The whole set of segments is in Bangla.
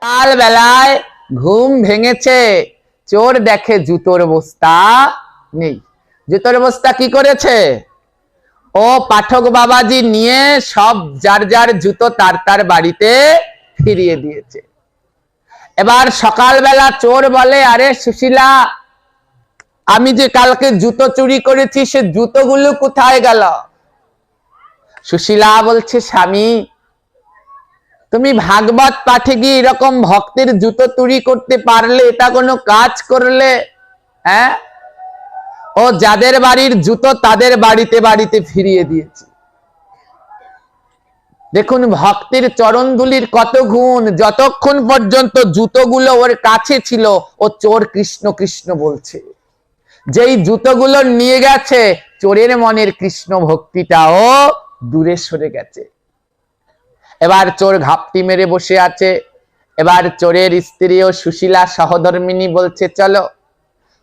কাল বেলায় ঘুম ভেঙেছে, চোর দেখে জুতোর বস্তা নেই। জুতোর বস্তা কি করেছে? ও পাঠক বাবাজি নিয়ে সব যার যার জুতো তার তার বাড়িতে ফিরিয়ে দিয়েছে। এবার সকালবেলা চোর বলে, আরে সুশীলা, আমি যে কালকে জুতো চুরি করেছি সে জুতোগুলো কোথায় গেল? সুশীলা বলছে, স্বামী, তুমি ভাগবত পাঠে গিয়ে এরকম ভক্তের জুতো চুরি করতে পারলে? এটা কোনো কাজ করলে? হ্যাঁ, ও যাদের বাড়ির জুতো তাদের বাড়িতে বাড়িতে ফিরিয়ে দিয়েছে। দেখুন ভক্তের চরণধুলির কত গুণ। যতক্ষণ পর্যন্ত জুতোগুলো ওর কাছে ছিল ও চোর কৃষ্ণ কৃষ্ণ বলছে। যেই জুতোগুলো নিয়ে গেছে, চোরের মনের কৃষ্ণ ভক্তিটাও দূরে সরে গেছে। এবার চোর ঘাপটি মেরে বসে আছে। এবার চোরের স্ত্রী ও সুশীলা সহধর্মিনী বলছে, চলো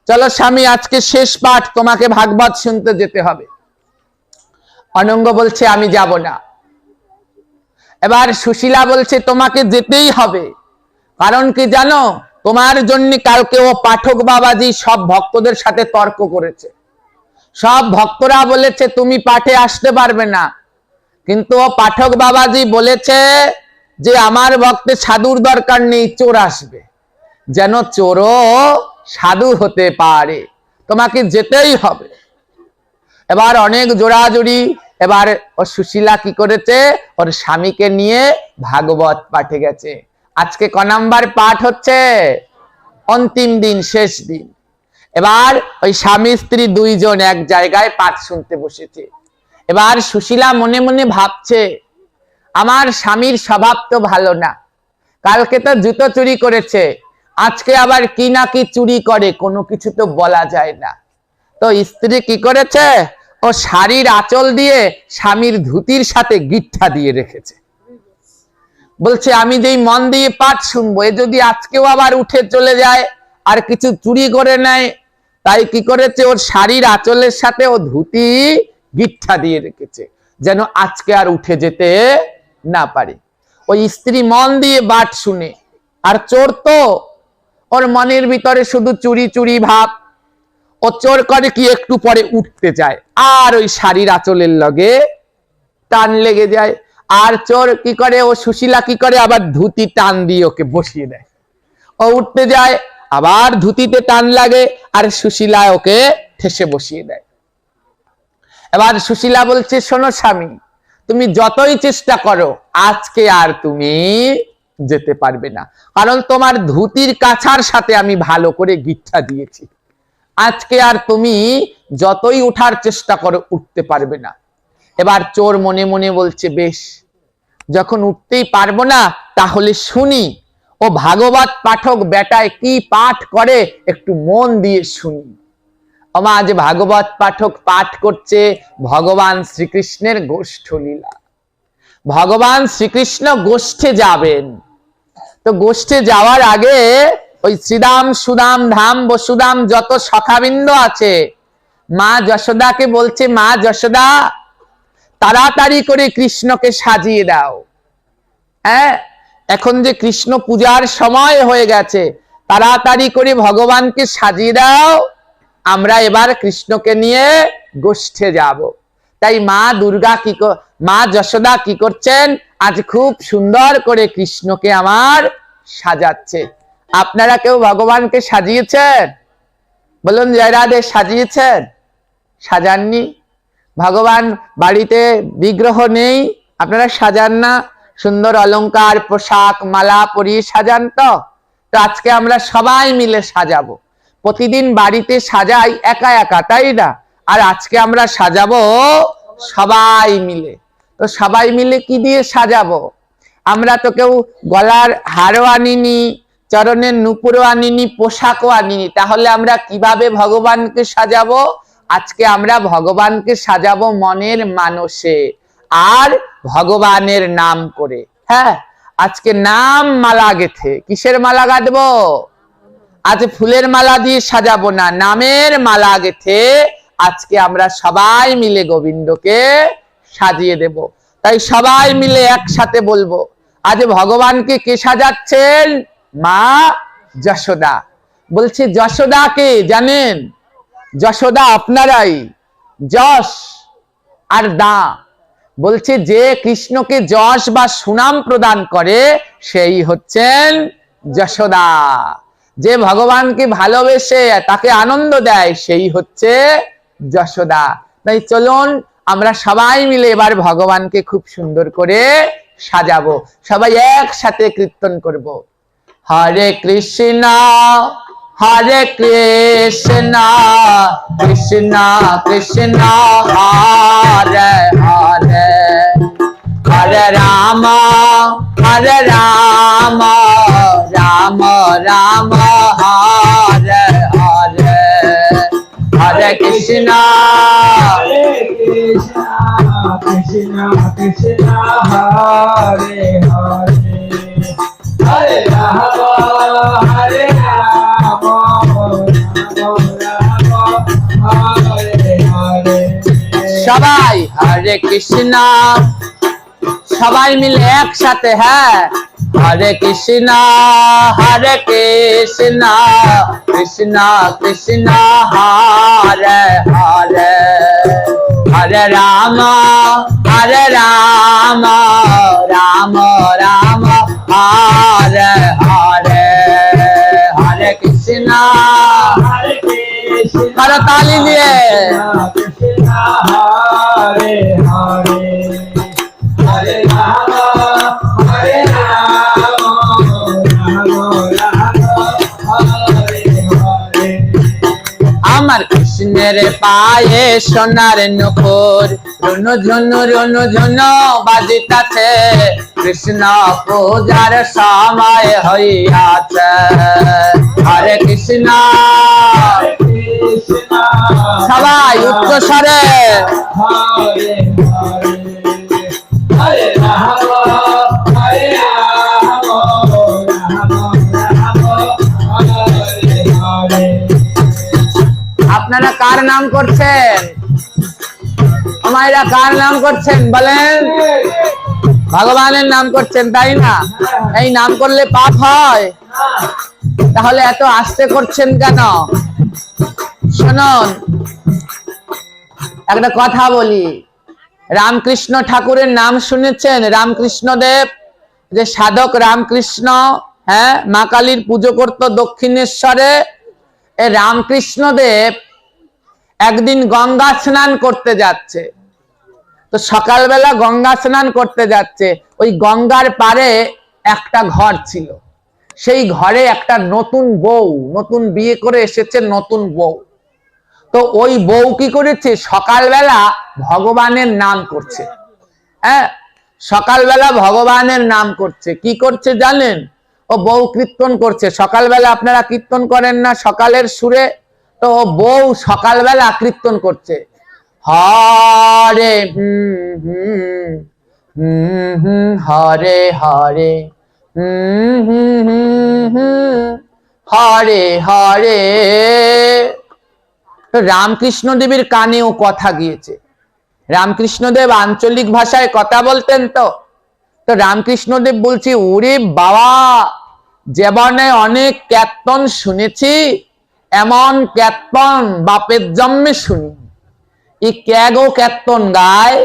চলো স্বামী, আজকে শেষ পাঠ, তোমাকে ভাগবত শুনতে যেতে হবে। অনঙ্গ বলছে, আমি যাব না। এবার সুশীলা বলছে, তোমাকে যেতেই হবে। কারণ কি জানো? তোমার জন্য কালকে ও পাঠক বাবাজি সব ভক্তদের সাথে তর্ক করেছে। সব ভক্তরা বলেছে তুমি পাঠে আসতে পারবে না, কিন্তু ও পাঠক বাবাজি বলেছে যে আমার ভক্তে সাধুর দরকার নেই, চোর আসবে, যেন চোরও সাধু হতে পারে। তোমাকে যেতেই হবে। এবার অনেক জোড়াজুড়ি। এবার ও সুশীলা কি করেছে? ওর স্বামীকে নিয়ে ভাগবত পাঠে গেছে। আজকে ক নাম্বার পাঠ হচ্ছে? অন্তিম দিন, শেষ দিন। এবার ওই স্বামী স্ত্রী দুইজন এক জায়গায় পাঠ শুনতে বসেছে। এবার সুশীলা মনে মনে ভাবছে, আমার স্বামীর স্বভাব তো ভালো না। কালকে তো জুতো চুরি করেছে, আজকে আবার কি না কি চুরি করে, কোনো কিছু তো বলা যায় না। তো স্ত্রী কি করেছে? ও শাড়ির আঁচল দিয়ে স্বামীর ধুতির সাথে গিট্টা দিয়ে রেখেছে। বলছে, আমি যেই মন দিয়ে পাঠ শুনবো, এ যদি আজকেও আবার উঠে চলে যায় আর কিছু চুরি করে নেয়, তাই কি করেছে? ওর শাড়ির আঁচলের সাথে ও ধুতি গিট্টা দিয়ে রেখেছে, যেন আজকে আর উঠে যেতে না পারে। ওই স্ত্রী মন দিয়ে পাঠ শুনে, আর চোর তো ওর মনের ভিতরে শুধু চুরি চুরি ভাব। ও চোর করে কি, একটু পরে উঠতে যায় আর ওই শাড়ির আঁচলের লগে টান লেগে যায়। আর চোর কি করে? ও সুশীলা কি করে? আবার ধুতি টান দিয়ে ওকে বসিয়ে দেয়। ও উঠতে যায়, আবার ধুতিতে টান লাগে, আর সুশীলা ওকে ঠেসে বসিয়ে দেয়। এবার সুশীলা বলছে, শোনো স্বামী, তুমি যতই চেষ্টা করো আজকে আর তুমি যেতে পারবে না, কারণ তোমার ধুতির কাছার সাথে আমি ভালো করে গিট্টা দিয়েছি। আজকে আর তুমি যতই উঠার চেষ্টা করো উঠতে পারবে না। এবার চোর মনে মনে বলছে, বেশ, যখন উঠতেই পারবো না তাহলে শুনি ও ভাগবত পাঠক বেটায় কি পাঠ করে, একটু মন দিয়ে শুনি। আজ ভাগবত পাঠক পাঠ করছে ভগবান শ্রীকৃষ্ণের গোষ্ঠ লীলা। ভগবান শ্রীকৃষ্ণ গোষ্ঠে যাবেন। তো গোষ্ঠে যাওয়ার আগে ওই শ্রীদাম সুদাম ধাম বসুদাম যত সখাবৃন্দ আছে, মা যশোদাকে বলছে, মা যশোদা, তাড়াতাড়ি করে কৃষ্ণকে সাজিয়ে দাও। হ্যাঁ, এখন যে কৃষ্ণ পূজার সময় হয়ে গেছে, তাড়াতাড়ি করে ভগবানকে সাজিয়ে দাও, আমরা এবার কৃষ্ণকে নিয়ে গোষ্ঠে যাব। তাই মা দুর্গা মা যশোদা কি করছেন? আজ খুব সুন্দর করে কৃষ্ণকে আমার সাজাচ্ছে। আপনারা কেউ ভগবানকে সাজিয়েছেন? বলুন জয় রাধে। সাজিয়েছেন? সাজাননি? ভগবান বাড়িতে বিগ্রহ নেই, আপনারা সাজান না? সুন্দর অলংকার পোশাক মালা পরিয়ে সাজান তো? তো আজকে আমরা সবাই মিলে সাজাবো। প্রতিদিন বাড়িতে সাজাই একা একা, তাই না? আর আজকে আমরা সাজাবো সবাই মিলে। তো সবাই মিলে কি দিয়ে সাজাবো? আমরা তো কেউ গলার হারও আনিনি, চরণের নুপুরও আনিনি, পোশাকও আনিনি, তাহলে আমরা কিভাবে ভগবানকে সাজাবো? আজকে আমরা ভগবানকে সাজাবো মনের মানসে আর ভগবানের নাম করে। হ্যাঁ, আজকে নাম মালা গেথে। কিসের মালা গাঁথবো? আজ ফুলের মালা দিয়ে সাজাবো না, নামের মালা গেথে আজকে আমরা সবাই মিলে গোবিন্দকে সাজিয়ে দেব। তাই সবাই মিলে একসাথে বলবো, আজ ভগবানকে কে সাজাচ্ছেন? মা যশোদা। বলছে যশোদা কে জানেন? যশোদা আপনারাই। যশ আর দা, বলছে যে কৃষ্ণকে যশ বা সুনাম প্রদান করে সেই হচ্ছেন যশোদা। যে ভগবানকে ভালোবেসে তাকে আনন্দ দেয় সেই হচ্ছে যশোদা। তাই চলুন আমরা সবাই মিলে এবার ভগবানকে খুব সুন্দর করে সাজাবো। সবাই একসাথে কীর্তন করব। হরে কৃষ্ণ হরে কৃষ্ণ কৃষ্ণ কৃষ্ণ হরে হরে, হরে রাম রাম রাম হরে হরে, হরে কৃষ্ণ কৃষ্ণ কৃষ্ণ হরে হরে, হরে রাম হরে রাম রাম হরে হরে। সবাই হরে কৃষ্ণ, সবাই মিলে একসাথে। হ্যাঁ, হরে কৃষ্ণ কৃষ্ণ কৃষ্ণ হরে হরে, হরে রাম রাম রাম হরে হরে, হরে কৃষ্ণ। করতালি দিয়ে কৃষ্ণ হরে হরে, হরে রাম হরে রাম রাম হরে হরে। আমার কৃষ্ণের পায়ে সোনার নূপুর রুনু ঝুনু বাজিতাছে, কৃষ্ণ পূজার সময় হইয়াছে। হরে কৃষ্ণ, সবাই উচ্চ স্বরে হরে হরে, হরে রাম হরে রাম রাম হরে হরে। আপনারা কার নাম করছেন? আমায়রা কার নাম করছেন বলেন? ভগবানের নাম করছেন, তাই না? এই নাম করলে পাপ হয়? তাহলে এত আস্তে করছেন কেন? শুনুন, একটা কথা বলি। রামকৃষ্ণ ঠাকুরের নাম শুনেছেন? রামকৃষ্ণ দেব, যে সাধক রামকৃষ্ণ, হ্যাঁ, মা কালীর পুজো করত দক্ষিণেশ্বরে। এই রামকৃষ্ণ দেব একদিন গঙ্গা স্নান করতে যাচ্ছে। তো সকালবেলা গঙ্গা স্নান করতে যাচ্ছে, ওই গঙ্গার পারে একটা ঘর ছিল। সেই ঘরে একটা নতুন বউ, নতুন বিয়ে করে এসেছে নতুন বউ। তো ওই বউ কি করেছে? সকালবেলা ভগবানের নাম করছে। হ্যাঁ, সকালবেলা ভগবানের নাম করছে। কি করছে জানেন? ও বউ কীর্তন করছে। সকালবেলা আপনারা কীর্তন করেন না সকালের সুরে? তো বউ সকালবেলা কীর্তন করছে, হরে হরে হরে হরে হরে। রামকৃষ্ণ দেবের কানেও কথা গিয়েছে। রামকৃষ্ণ দেব আঞ্চলিক ভাষায় কথা বলতেন। তো রামকৃষ্ণ দেব বলছে, ওরে বাবা, জীবনে অনেক কীর্তন শুনেছি, এমন কীর্তন বাপের জন্মে শুনি। এই ক্যাগো কীর্তন গায়।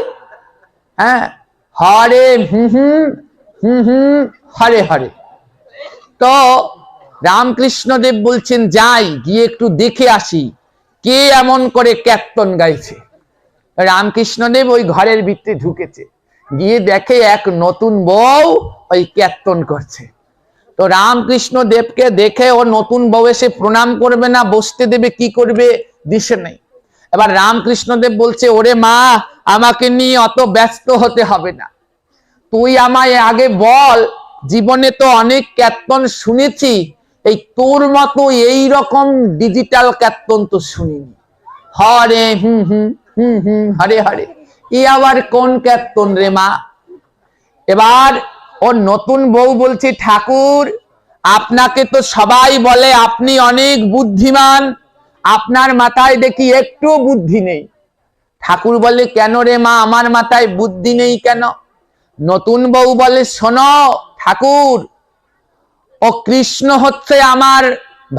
হ্যাঁ, হরে হরে হরে। তো রামকৃষ্ণ দেব বলছেন, যাই গিয়ে একটু দেখে আসি কে এমন করে কীর্তন গাইছে। রামকৃষ্ণ দেব ওই ঘরের ভিতরে ঢুকেছে, গিয়ে দেখে এক নতুন বউ ওই কীর্তন করছে। তো রামকৃষ্ণ দেবকে দেখে ও নতুন বউ এসে প্রণাম করবে না, বসতে দেবে, কি করবে দিশে নেই। এবার রামকৃষ্ণ দেব বলছে, ওরে মা, আমাকে নিয়ে অত ব্যস্ত হতে হবে না, তুই আমায় আগে বল, জীবনে তো অনেক কীর্তন শুনেছি, এই তোর মতো এইরকম ডিজিটাল কীর্তন তো শুনিনি। হরে হরে হরে, ই আবার কোন কীর্তন রে মা? এবার ওর নতুন বউ বলছে, ঠাকুর, আপনাকে তো সবাই বলে আপনি অনেক বুদ্ধিমান, আপনার মাথায় দেখি একটু বুদ্ধি নেই। ঠাকুর বলে, কেন রে মা, আমার মাথায় বুদ্ধি নেই কেন? নতুন বউ বলে, শোনো ঠাকুর ও কৃষ্ণ হচ্ছে আমার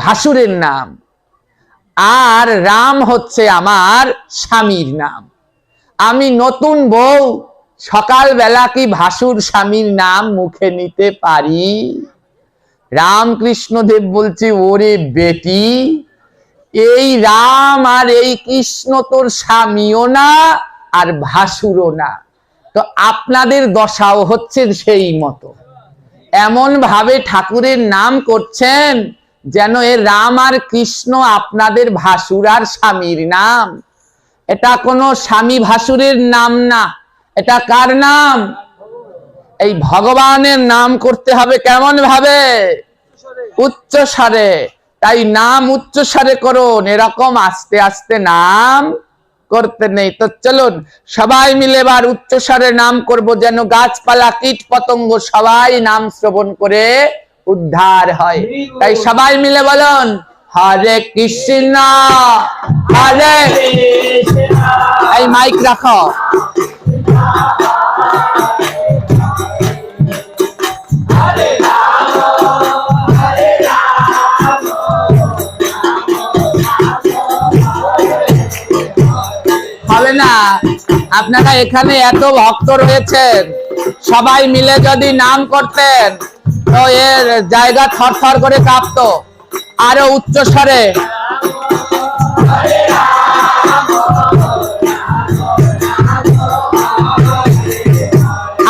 ভাসুরের নাম, আর রাম হচ্ছে আমার স্বামীর নাম। আমি নতুন বউ, সকালবেলা কি ভাসুর স্বামীর নাম মুখে নিতে পারি? রামকৃষ্ণদেব বলছে, ওরে বেটি, এই রাম আর এই কৃষ্ণ তোর স্বামীও না আর ভাসুরও না, তো আপনাদের দশাও হচ্ছে সেই মতো। এমন ভাবে ঠাকুরের নাম করছেন যেন এ রাম আর কৃষ্ণ আপনাদের ভাসুর আর স্বামীর নাম। এটা কোনো স্বামী ভাসুরের নাম না, এটা কার নাম? এই ভগবানের নাম করতে হবে কেমন ভাবে? উচ্চ স্বরে। তাই নাম উচ্চ স্বরে করুন, এরকম আস্তে আস্তে নাম করতে নেই। তো চলুন সবাই মিলে এবার উচ্চ স্বরে নাম করব, যেন গাছপালা কীট পতঙ্গ সবাই নাম শ্রবণ করে উদ্ধার হয়। তাই সবাই মিলে বলুন, হরে কৃষ্ণ হরে, এই মাইক রাখো, হবে না? আপনারা এখানে এত ভক্ত রয়েছেন, সবাই মিলে যদি নাম করতেন তো এর জায়গা থরথর করে কাঁপতো। আরো উচ্চ স্বরে,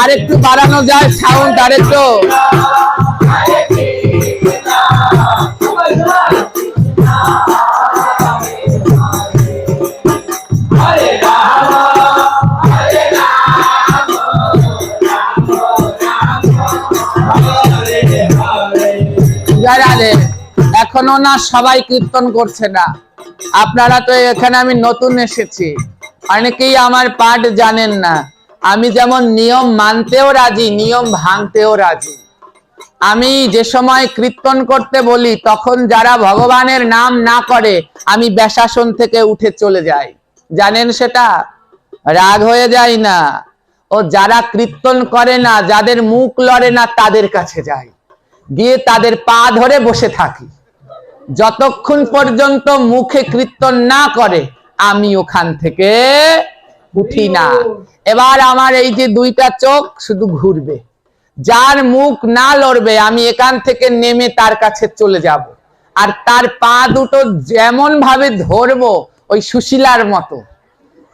আরেকটু বাড়ানো যায় সাউন্ড, আরেকটু। এখনো না সবাই কীর্তন করছে না। আপনারা তো এখানে, আমি নতুন এসেছি, অনেকেই আমার পাঠ জানেন না। আমি যেমন নিয়ম মানতেও রাজি, নিয়ম ভাঙতেও রাজি। আমি যে সময় কীর্তন করতে বলি তখন যারা ভগবানের নাম না করে আমি ব্যাসাসন থেকে উঠে চলে যাই, জানেন সেটা? রাগ হয়ে যায় না। ও যারা কীর্তন করে না, যাদের মুখ লড়ে না, তাদের কাছে যাই, গিয়ে তাদের পা ধরে বসে থাকি। যতক্ষণ পর্যন্ত মুখে কীর্তন না করে আমি ওখান থেকে উঠি না। এবার আমার এই যে দুইটা চোখ শুধু ঘুরবে, যার মুখ না লড়বে আমি এখান থেকে নেমে তার কাছে চলে যাব, আর তার পা দুটো যেমন ভাবে ধরবো ওই সুশীলার মতো।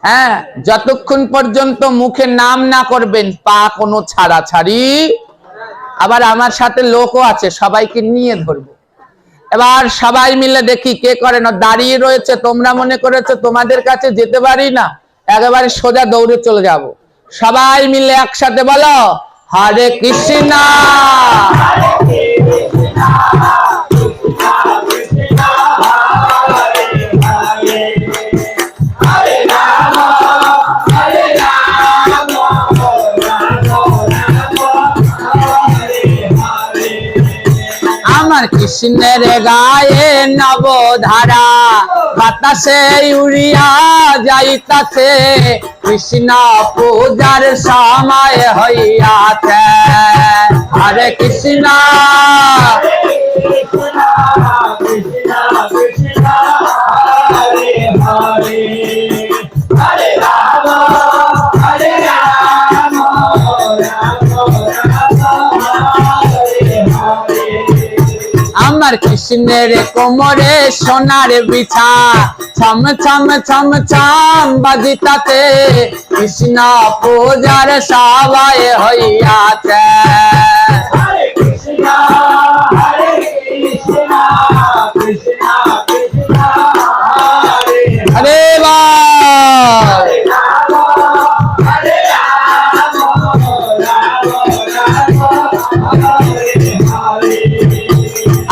হ্যাঁ, যতক্ষণ পর্যন্ত মুখে নাম না করবেন পা কোনো ছাড়াছাড়ি। আবার আমার সাথে লোকও আছে, সবাইকে নিয়ে ধরবো। এবার সবাই মিলে দেখি কে করে না। দাঁড়িয়ে রয়েছে, তোমরা মনে করেছো তোমাদের কাছে যেতে পারি না, একেবারে সোজা দৌড়ে চলে যাব। সবাই মিলে একসাথে বলো, হরে কৃষ্ণ আমার কৃষ্ণের গায়ে নবধারা বাতাসে উড়িয়া যাইতাছে, কৃষ্ণ পূজার সময় হইয়াছে। হরে কৃষ্ণ আমার কৃষ্ণের কোমরে সোনার বিছা, ছম ছম ছম ছম বাজিতাতে, কৃষ্ণ পূজার সবাই হইয়াছে। হরে কৃষ্ণ হরে কৃষ্ণ কৃষ্ণ কৃষ্ণ হরে হরে,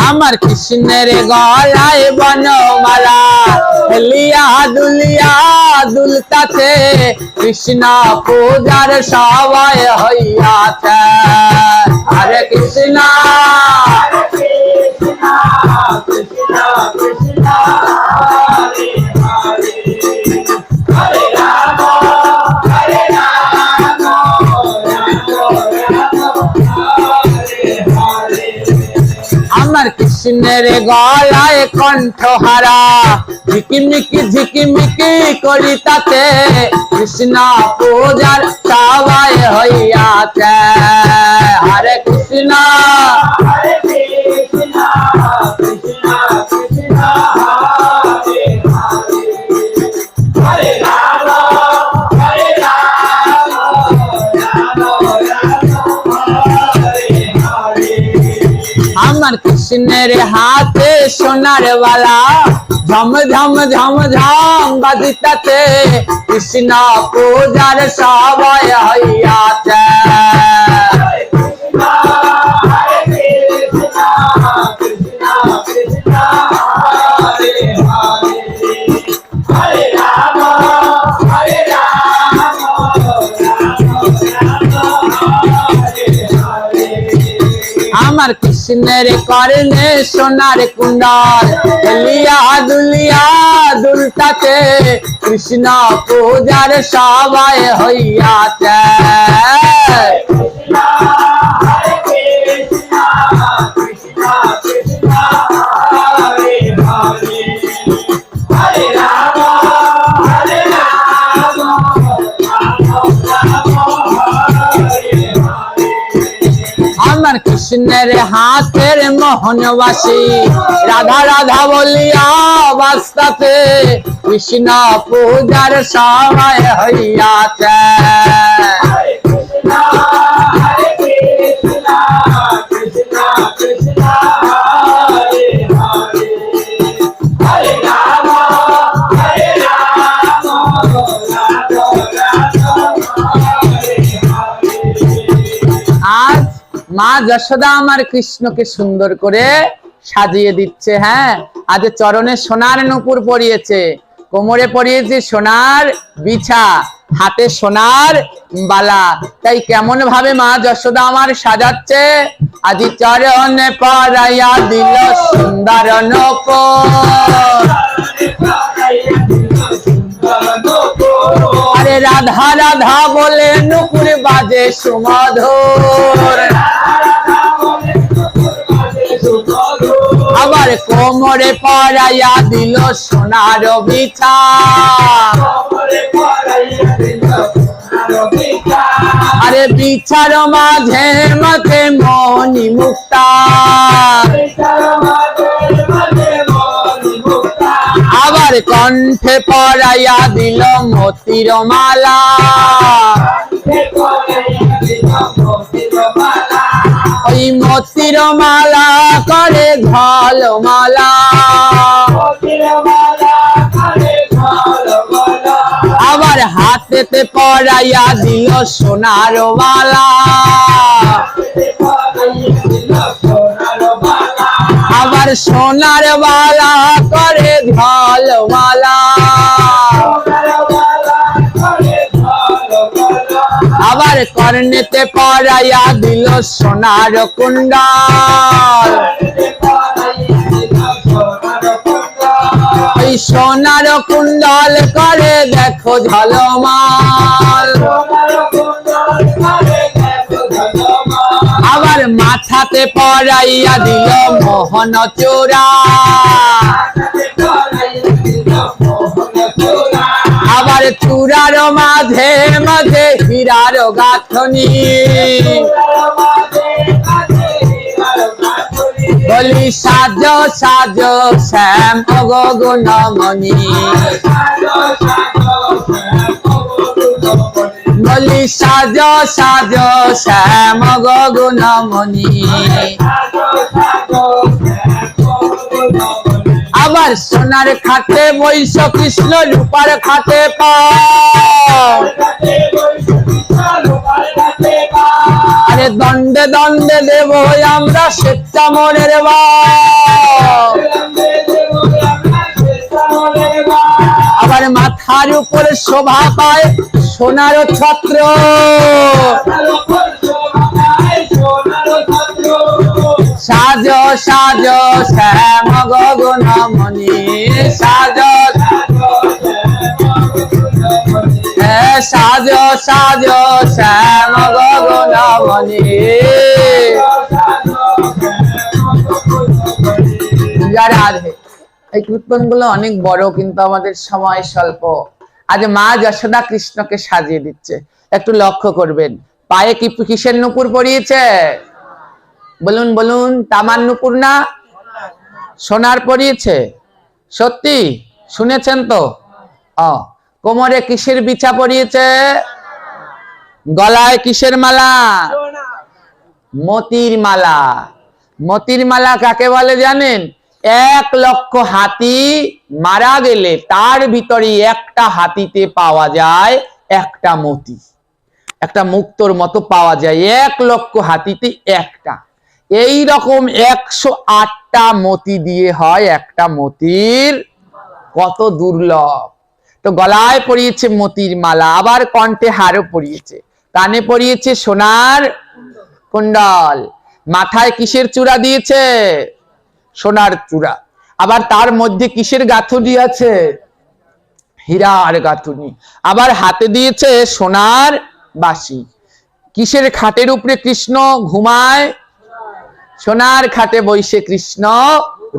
আমার কৃষ্ণের গলায় বনমালা, লিয়া দুলিয়া দুলতাছে, কৃষ্ণ পূজার সবাই হইয়াছে। হরে কৃষ্ণ কৃষ্ণ কৃষ্ণ হরে হরে, হরে রাম হরে রাম রাম রাম হরে কৃষ্ণের গলায় কণ্ঠহারা, ঝিকিমিকি ঝিকিমিকি করি তাতে কৃষ্ণ পূজার সবাই হইয়াছে। হরে Krishna Hare Krishna, Krishna Krishna, Hare Hare, Hare Rama, Hare Rama, Rama Rama, Hare Hare. আমার কৃষ্ণের হাতে সোনার বালা, ঝম ঝম ঝম ঝম বাজিতাতে কৃষ্ণ পূজার সবাই হইয়াছে। Hare Krishna, Krishna Krishna, Hare Hare, Hare Rama, Hare Rama, Rama Rama, Hare Hare. আমার কৃষ্ণের কর্ণে সোনার কুণ্ডল, দুলিয়া দুলিয়া দুলতাতে কৃষ্ণ পূজার সবাই হইয়াছে। Hare Krishna, Krishna Krishna, Hare Hare, Hare Rama, Hare Rama, Rama Rama, Hare Hare. আমার কৃষ্ণের হাতের মোহনবাসী, রাধা রাধা বলিয়া বাস্তাতে কৃষ্ণ পূজার সবাই হইয়াছে। Hare Krishna, Hare Krishna, Krishna Krishna, Hare Hare, Hare Rama, Hare Rama, Rama Rama, Hare Hare. আজ মা যশোদা আমার কৃষ্ণকে সুন্দর করে সাজিয়ে দিচ্ছে। হ্যাঁ, আজ চরণে সোনার নূপুর পরিয়েছে, কোমরে পরিয়েছে সোনার বিছা, হাতে সোনার বালা। তাই কেমন ভাবে মা যশোদা আমার সাজাচ্ছে, আজি চরণে পরাইয়া দিল সুন্দর নূপুর। আরে রাধা রাধা বলে নূপুর বাজে সুমধুর, আবার কোমরে পরাইয়া দিল সোনার বিছা। আরে বিছার মাঝে মাঝে মণি মুক্তা, আবার কণ্ঠে পরাইয়া দিল মতির মালা। ওই মতির মালা করে ঝলমালা, আবার হাতেতে পরাইয়া দিল সোনার বালা, আবার সোনার বালা করে ঝলমালা, আবার কর্ণেতে পরাইয়া দিল সোনার কুণ্ডল। ওই সোনার কুণ্ডল করে দেখো ঝলমাল, আবার মাথাতে পরাইয়া দিল মোহন চূড়া, আবার চূড়ার মাঝে মাঝে হীরার গাঁথনি। বলি সাজো সাজো শ্যাম গুণমণি, বলি সাজো সাজো শ্যাম গুণমণি। আবার সোনার খাতে বৈশ কৃষ্ণ, রূপার খাতে পাও। আরে দণ্ডে দণ্ডে দেব আমরা স্বেচ্ছা মনের ভাও। আবার মাথার উপরে শোভা পায় সোনার ছত্র, সাজো সাজো শ্যাম গগনমণি, সাজো সাজো সাজো শ্যাম গগনমণি। রাধে। এই কীর্তনগুলো অনেক বড়, কিন্তু আমাদের সময় স্বল্প। আজ মা যশোদা কৃষ্ণকে সাজিয়ে দিচ্ছে, একটু লক্ষ্য করবেন। পায়ে কি কিসের নূপুর পরিয়েছে? বলুন বলুন, তামার নূপুর না সোনার পরিয়েছে? সত্যি শুনেছেন তো? কোমরে কিসের বিছা পরিয়েছে? গলায় কিসের মালা? মতির মালা। মতির মালা কাকে বলে জানেন? 1,00,000 হাতি মারা গেলে তার ভিতরে একটা হাতিতে পাওয়া যায় একটা মতি, একটা মুক্তোর মতো পাওয়া যায় 1,00,000 হাতিতে একটা। এই রকম 108টা মতি দিয়ে হয় একটা মতির। কত দুর্লভ! তো গলায় পরিয়েছে মতির মালা, আবার কণ্ঠে হারও পরিয়েছে, কানে পরিয়েছে সোনার কুণ্ডল, মাথায় কিসের চূড়া দিয়েছে? সোনার চূড়া। আবার তার মধ্যে কিসের গাঁথুনি আছে? হীরার গাঁথুনি। আবার হাতে দিয়েছে সোনার বাঁশি। কিসের খাটের উপরে কৃষ্ণ ঘুমায়? সোনার খাটে বইসে কৃষ্ণ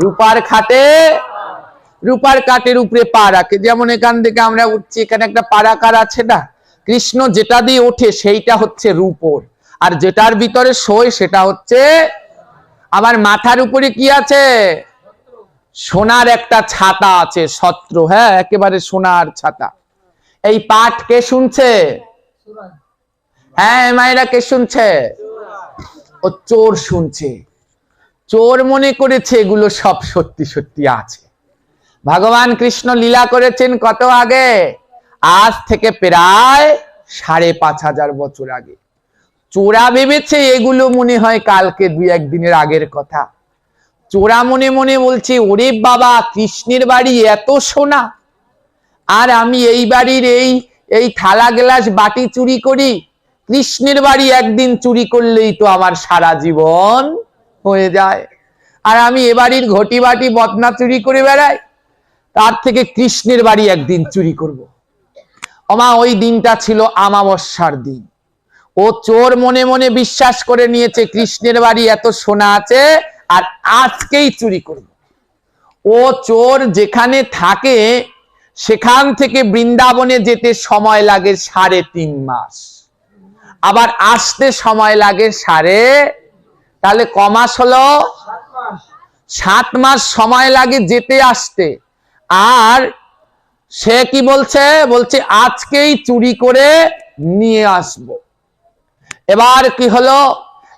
রূপার খাটে, রূপার কাঠের উপরে পা রাখে। যেমন এখান থেকে আমরা উঠছি, এখানে একটা পারাকার আছে না, কৃষ্ণ যেটা দিয়ে ওঠে সেইটা হচ্ছে রূপোর, আর যেটার ভিতরে শোয় সেটা হচ্ছে। আবার মাথার উপরে কি আছে? সোনার একটা ছাতা আছে, ছত্র, হ্যাঁ একেবারে সোনার ছাতা। এই পাঠ কে শুনছে? হ্যাঁ মায়েরা কে শুনছে? ও চোর শুনছে। চোর মনে করেছে এগুলো সব সত্যি সত্যি আছে। ভগবান কৃষ্ণ লীলা করেছেন কত আগে? আজ থেকে প্রায় 5,500 বছর আগে। চোরা ভেবেছে এগুলো মনে হয় কালকে 2-1 দিনের আগের কথা। চোরা মনে মনে বলছে, ওরে বাবা, কৃষ্ণের বাড়ি এত সোনা, আর আমি এই বাড়ির এই থালা গ্লাস বাটি চুরি করি। কৃষ্ণের বাড়ি একদিন চুরি করলেই তো আমার সারা জীবন হয়ে যায়, আর আমি এ বাড়ির ঘটি বাটি বদনা চুরি করে বেড়াই, তার থেকে কৃষ্ণের বাড়ি একদিন চুরি করব। ওমা, ওই দিনটা ছিল আমাবস্যার দিন। ও চোর মনে মনে বিশ্বাস করে নিয়েছে কৃষ্ণের বাড়ি এত সোনা আছে, আর আজকেই চুরি করব। ও চোর যেখানে থাকে সেখান থেকে বৃন্দাবনে যেতে সময় লাগে 3.5 মাস, আবার আসতে সময় লাগে তাহলে কমাস হলো 7 মাস সময় লাগে যেতে আসতে। আর সে কি বলছে? বলছে আজকেই চুরি করে নিয়ে আসব। এবার কি হলো?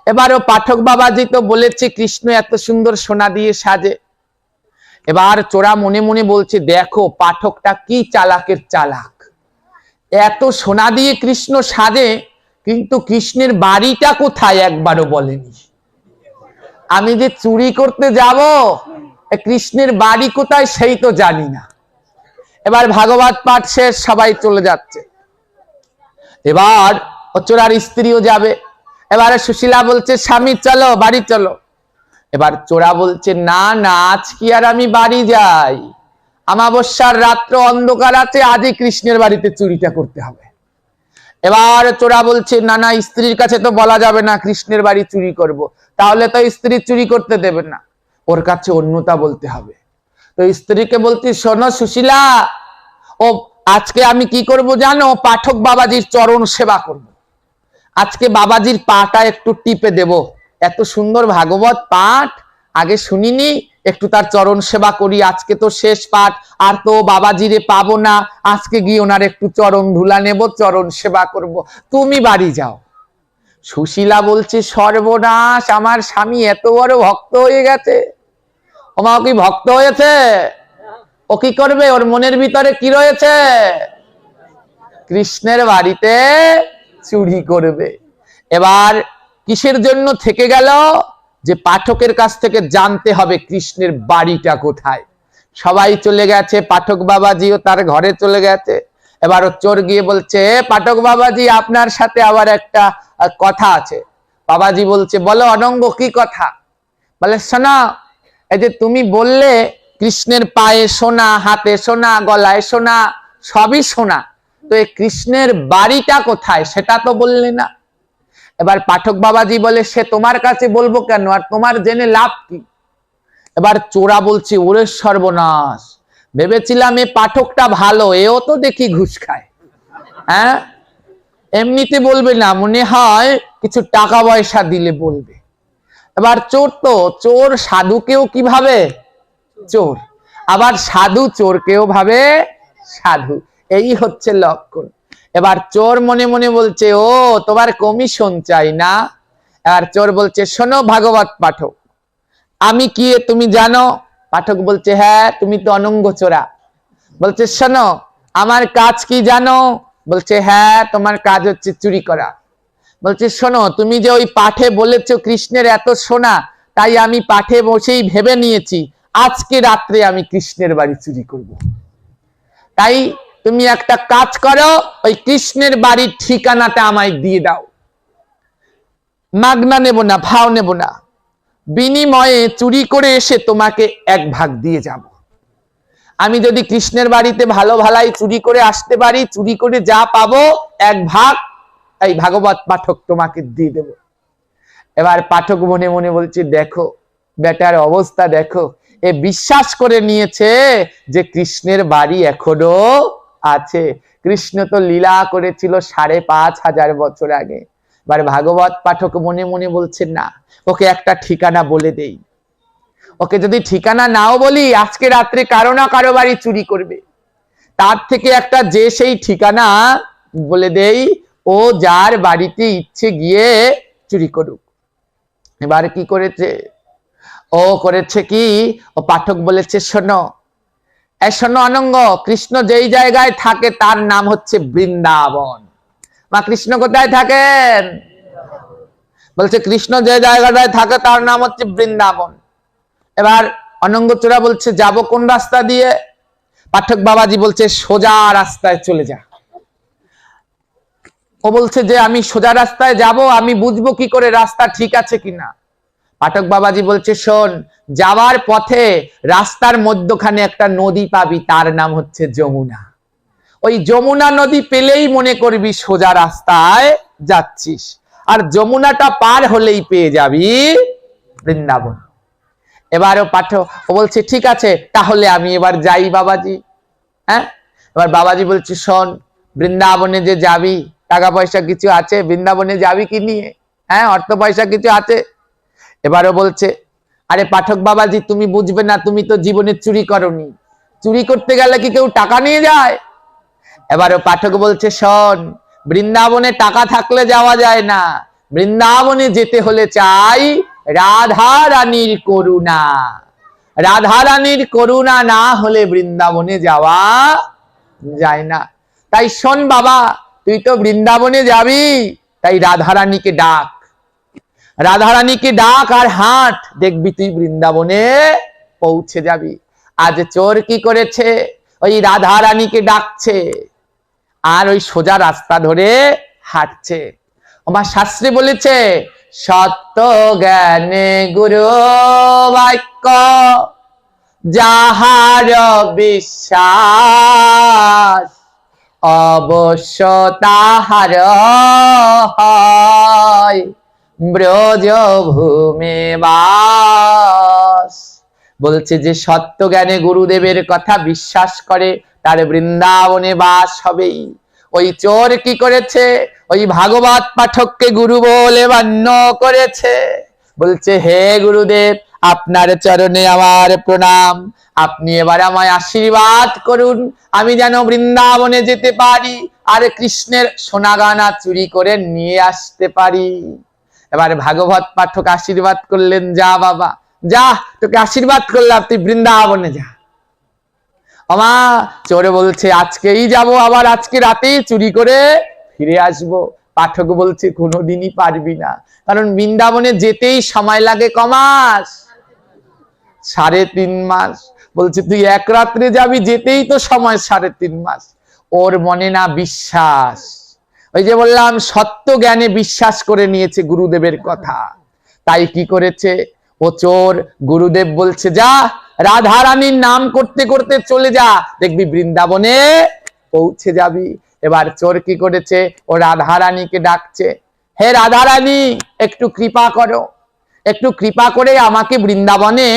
এবারও পাঠক বাবাজি তো বলেছে কৃষ্ণ এত সুন্দর সোনা দিয়ে সাজে। এবার চোরা মনে মনে বলছে, দেখো পাঠকটা কি চালাকের চালাক, এত সোনা দিয়ে কৃষ্ণ সাজে, কিন্তু কৃষ্ণের বাড়িটা কোথায় একবারও বলেনি। আমি যে চুরি করতে যাব, কৃষ্ণের বাড়ি কোথায় সেই তো জানি না। এবার ভাগবত পাঠ শেষ, সবাই চলে যাচ্ছে। এবার চোরার স্ত্রীও যাবে। এবারে সুশীলা বলছে, স্বামী চলো বাড়ি চলো। এবার চোরা বলছে, না না, আজ কি আর আমি বাড়ি যাই? আমাবস্যার রাত্র অন্ধকার আছে, আজই কৃষ্ণের বাড়িতে চুরিটা করতে হবে। এবার চোরা বলছে, না না, স্ত্রীর কাছে তো বলা যাবে না কৃষ্ণের বাড়ি চুরি করব, তাহলে তো স্ত্রী চুরি করতে দেবে না, ওর কাছে অন্যতা বলতে হবে। তো স্ত্রীকে বলছি, শোনো সুশীলা, ও আজকে আমি কি করব জানো? পাঠক বাবাজির চরণ সেবা করব। আজকে বাবাজির পাটা একটু টিপে দেব, এত সুন্দর ভাগবত পাঠ আগে শুনিনি, একটু তার চরণ সেবা করি। আজকে তো শেষ পাঠ, আর তো বাবাজিরে পাবো না, আজকে গিয়ে ওনার একটু চরণ ধুলা নেব, চরণ সেবা করব, তুমি বাড়ি যাও। সুশীলা বলছে, সর্বনাশ, আমার স্বামী এত বড় ভক্ত হয়ে গেছে। ওমা, ও কি ভক্ত হয়েছে? ও কি করবে? ওর মনের ভিতরে কি রয়েছে? কৃষ্ণের বাড়িতে চুরি করবে। এবার কিসের জন্য থেকে গেল? যে পাঠকের কাছ থেকে জানতে হবে কৃষ্ণের বাড়িটা কোথায়। সবাই চলে গেছে, পাঠক বাবাজিও তার ঘরে চলে গেছে। এবার চোর গিয়ে বলছে, পাঠক বাবাজি, আপনার সাথে আবার একটা কথা আছে। বাবাজি বলছে, বলো অনঙ্গ, কি কথা? বলে, শোনা, এই যে তুমি বললে কৃষ্ণের পায়ে সোনা, হাতে সোনা, গলায় সোনা, সবই সোনা, তো এই কৃষ্ণের বাড়িটা কোথায় সেটা তো বললে না। এবার পাঠক বাবাজি বলে, সে তোমার কাছে বলবো কেন, আর তোমার জেনে লাভ কি? এবার চোরা বলছে ওরে সর্বনাশ, ভেবেছিলাম এ পাঠকটা ভালো, এও তো দেখি ঘুষ খায়। হ্যাঁ, এমনিতে বলবে না, মনে হয় কিছু টাকা পয়সা দিলে বলবে। এবার চোর তো চোর, সাধুকেও কি ভাবে চোর, আবার সাধু চোরকেও ভাবে সাধু, এই হচ্ছে লক্ষণ। এবার চোর মনে মনে বলছে ও তোমার কমিশন চাই না। এবার চোর বলছে শোনো ভাগবত পাঠক, আমি কি তুমি জানো? পাঠক বলছে হ্যাঁ, তুমি তো অনঙ্গ চোরা। বলছে শোনো আমার কাজ কি জানো? বলছে হ্যাঁ, তোমার কাজ হচ্ছে চুরি করা। বলছে শোনো, তুমি যে ওই পাঠে বলেছো কৃষ্ণের এত সোনা, তাই আমি পাঠে বসেই ভেবে নিয়েছি আজকে রাত্রে আমি কৃষ্ণের বাড়ি চুরি করব। তাই তুমি একটা কাজ করো, ওই কৃষ্ণের বাড়ির ঠিকানাটা আমায় দিয়ে দাও, মাগনা নেব না, ভাও নেব না, বিনিময়ে চুরি করে এসে তোমাকে এক ভাগ দিয়ে যাব। আমি যদি কৃষ্ণের বাড়িতে ভালো ভালাই চুরি করে আসতে পারি, চুরি করে যা পাবো এক ভাগ এই ভাগবত পাঠক তোমাকে দিয়ে দেব। এবার পাঠক মনে মনে বলছে দেখো বেটার অবস্থা দেখো, এ বিশ্বাস করে নিয়েছে যে কৃষ্ণের বাড়ি এখনো আছে। কৃষ্ণ তো লীলা করেছিল ৫,৫০০ বছর আগে। এবার ভাগবত পাঠক মনে মনে বলছে না, ওকে একটা ঠিকানা বলে দেই, ওকে যদি ঠিকানা নাও বলি আজকে রাত্রে কারো না কারো বাড়ি চুরি করবে, তার থেকে একটা যে সেই ঠিকানা বলে দেই, ও যার বাড়িতে ইচ্ছে গিয়ে চুরি করুক। এবার কি করেছে ও, করেছে কি, ও পাঠক বলেছে শোনো, শোনো অনঙ্গ, কৃষ্ণ যেই জায়গায় থাকে তার নাম হচ্ছে বৃন্দাবন। মা কৃষ্ণ কোথায় থাকেন? বলছে কৃষ্ণ যে জায়গাটায় থাকে তার নাম হচ্ছে বৃন্দাবন। এবার অনঙ্গ চোরা বলছে যাব কোন রাস্তা দিয়ে? পাঠক বাবাজি বলছে সোজা রাস্তায় চলে যা। ও বলছে যে আমি সোজা রাস্তায় যাব, আমি বুঝবো কি করে রাস্তা ঠিক আছে কিনা? পাঠক বাবাজি বলছে শোন, যাওয়ার পথে রাস্তার মধ্যখানে একটা নদী পাবি, তার নাম হচ্ছে যমুনা। ওই যমুনা নদী পেলেই মনে করবি সোজা রাস্তায় যাচ্ছিস, আর যমুনাটা পার হলেই পেয়ে যাবি বৃন্দাবন। এবারও পাঠক ও বলছে ঠিক আছে, তাহলে আমি এবার যাই বাবাজি। হ্যাঁ, এবার বাবাজি বলছে শোন, বৃন্দাবনে যে যাবি টাকা পয়সা কিছু আছে? বৃন্দাবনে যাবি কি নিয়ে? হ্যাঁ, অর্থ পয়সা কিছু আছে? এবারও বলছে আরে পাঠক বাবাজি তুমি বুঝবে না, তুমি তো জীবনে চুরি করনি, চুরি করতে গেলে কি কেউ টাকা নিয়ে যায়? এবারও পাঠক বলছে শোন, বৃন্দাবনে টাকা থাকলে যাওয়া যায় না, বৃন্দাবনে যেতে হলে চাই রাধা রানীর করুণা, রাধা রানীর করুণা না হলে বৃন্দাবনে যাওয়া যায় না। তাই শোন বাবা, তুই তো বৃন্দাবনে যাবি, তাই রাধা রানীকে ডাক, রাধা রানীকে ডাক আর হাঁট, দেখবি তুই বৃন্দাবনে পৌঁছে যাবি। আজ চোর কি করেছে, ওই রাধা রানীকে ডাকছে আর ওই সোজা রাস্তা ধরে হাঁটছে। আমার শাস্ত্রে বলেছে সত্য জ্ঞানে গুরু বাক্য যাহার বিশ্বাস, অবশ্য তাহার হয় ব্রজ ভূমে বাস। বলছে যে সত্য জ্ঞানে গুরুদেবের কথা বিশ্বাস করে তার বৃন্দাবনে বাস হবেই। ওই চোর কি করেছে, ওই ভাগবত পাঠককে গুরু বলে মান্য করেছে। বলছে হে গুরুদেব, আপনার চরণে আমার প্রণাম, আপনি এবার আমায় আশীর্বাদ করুন, আমি যেন বৃন্দাবনে যেতে পারি আর কৃষ্ণের সোনাগানা চুরি করে নিয়ে আসতে পারি। এবার ভাগবত পাঠক আশীর্বাদ করলেন, যা বাবা যা, তোকে আশীর্বাদ করলাম, তুই বৃন্দাবনে যা। আমা চোরে বলছে আজকেই যাব, আবার আজকে রাতেই চুরি করে ফিরে আসব। পাঠক বলছে কোনোদিনই পারবি না, কারণ বৃন্দাবনে যেতেই সময় লাগে কমাস, 3.5 মাস। বলছে তুই এক রাত্রে যাবি, যেতেই তো সময় 3.5 মাস। ওর মনে না বিশ্বাস, ওই যে বললাম সত্য জ্ঞানে বিশ্বাস করে নিয়েছে গুরুদেবের কথা। তাই কি করেছে ও চোর, গুরুদেব বলছে যা রাধা রানীর নাম করতে করতে চলে যা, দেখবি বৃন্দাবনে পৌঁছে যাবি। এবার চোর কি করেছে, ও রাধা রানীকে ডাকছে, হে রাধা রানী একটু কৃপা করো, একটু কৃপা করে আমাকে বৃন্দাবনে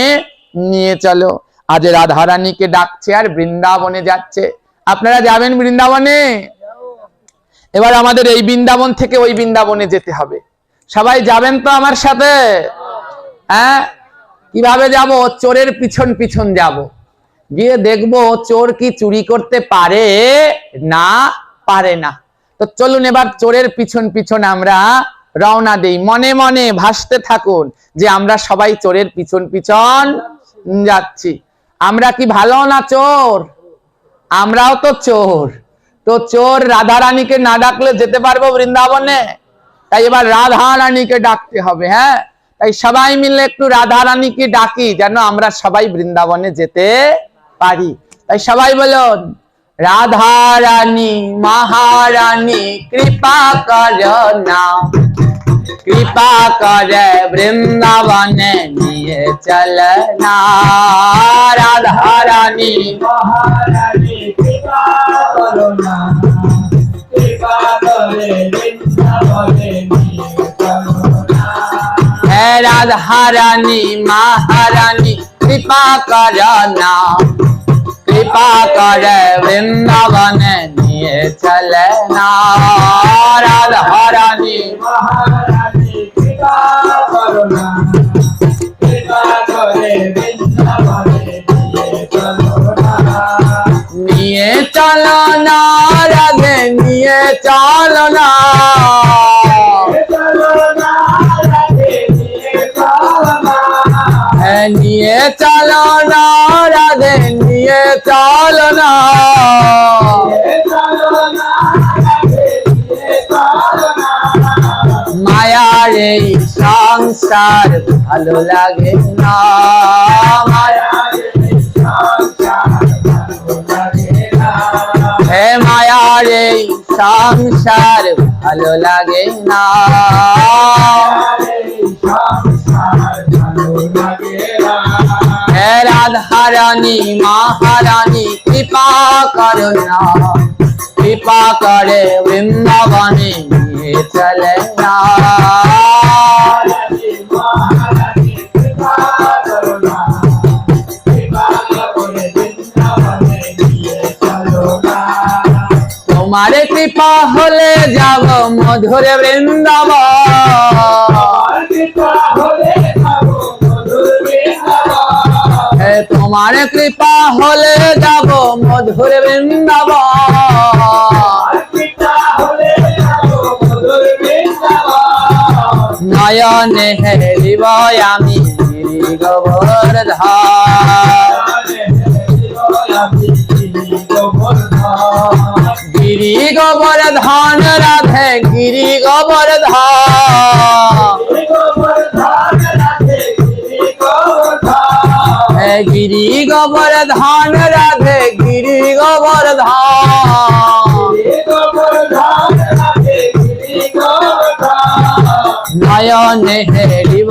নিয়ে চলো। আজ রাধারানীকে ডাকছে আর বৃন্দাবনে যাচ্ছে। আপনারা যাবেন বৃন্দাবনে? এবার আমাদের এই বৃন্দাবন থেকে ওই বৃন্দাবনে যেতে হবে। সবাই যাবেন তো আমার সাথে? হ্যাঁ, কিভাবে যাব? চোরের পিছন পিছন যাব, গিয়ে দেখবো চোর কি চুরি করতে পারে না পারে না। তো চলুন এবার চোরের পিছন পিছন আমরা রওনা দেই। মনে মনে ভাসতে থাকুন যে আমরা সবাই চোরের পিছন পিছন যাচ্ছি। আমরা কি ভালো না চোর? আমরাও তো চোর। তো চোর রাধারানীকে না ডাকলে যেতে পারবো বৃন্দাবনে? তাই এবার রাধারানীকে ডাকতে হবে। হ্যাঁ, তাই সবাই মিলে একটু রাধারানীকে ডাকি যেন আমরা সবাই বৃন্দাবনে যেতে পারি। তাই সবাই বলুন, রাধারানী মহারানী কৃপা করো না, কৃপা করে বৃন্দাবনে নিয়ে চলনা। রাধারানী মহারানী কৃপা করো না, কৃপা করে বৃন্দাবনে নিয়ে চলো না। হে রাধারানী মহারানী কৃপা করো না, কৃপা করে বৃন্দাবনে নিয়ে চলনা। রাধারানী মহারানী কৃপা করো না, কৃপা করে বৃন্দাবনে নিয়ে চলো না। নিয়ে চলো না, রাধে নিয়ে চলো না। চলো না রাধে নিয়ে চলো না, নিয়ে চলো না, রাধে নিয়ে চলো না। চলো না রাধে নিয়ে চলো না। মায়ার এই সংসার ভালো লাগে না, মায়ার এই সংসার ভালো লাগে না, হে মায়ার এই সংসার ভালো লাগে না। মায়ার এই সংসার ভালো লাগে না। হে রাধারানী মহারানী কৃপা করো না, কৃপা করে বৃন্দাবনে নিয়ে চলে না। মহারানী মহারানী কৃপা করো না, কৃপা করে বৃন্দাবনে নিয়ে চলো না। তোমার কৃপা হলে যাব মধুর বৃন্দাবন, তোমার কৃপা হলে যাবো মধুর বৃন্দাবন, হে তোমার কৃপা হলে যাব মধুর বৃন্দাবন। পিতা হলে যাবো মধুর বৃন্দাবন। নয়নে হেরিব আমি গিরি গোবর্ধন, গিরি গোবর্ধন রাধে গিরি গোবর্ধন, হে গিরি গোবর্ধন রাধে গিরি গোবর্ধন। নয়নে হেরিব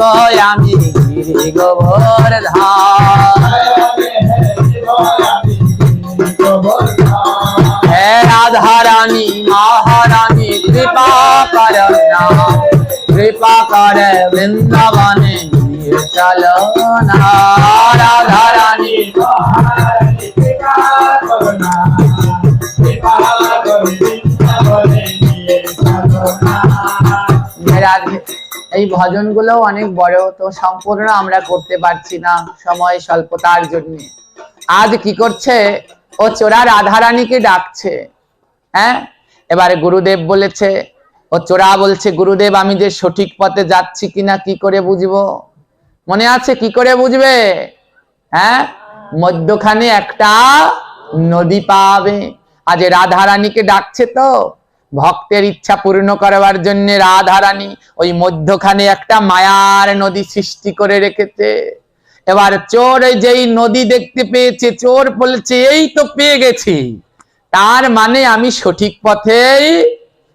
আমি গিরি গোবর্ধন। হে রাধারানী মহারানী কৃপা করো না, কৃপা করে বৃন্দাবনে নিয়ে চলো না। রাধারানী এই ভজনগুলো অনেক বড়, তো সম্পূর্ণ আমরা করতে পারছি না সময় স্বল্পতার জন্য। আজ কি করছে, ও চোরা রাধারানীকে ডাকছে। হ্যাঁ, এবারে গুরুদেব বলেছে, ও চোরা বলছে, গুরুদেব আমি যে সঠিক পথে যাচ্ছি কিনা কি করে বুঝবো? মনে আছে কি করে বুঝবে? হ্যাঁ, মধ্যখানে একটা নদী পাবে। আজ রাধারানীকে ডাকছে তো ভক্তের ইচ্ছা পূর্ণ করবার জন্য রাধারানী ওই মধ্যখানে একটা মায়ার নদী সৃষ্টি করে রেখেছে। এবার চোর যেই নদী দেখতে পেয়েছে, চোর বলেছে এই তো পেয়ে গেছি, তার মানে আমি সঠিক পথেই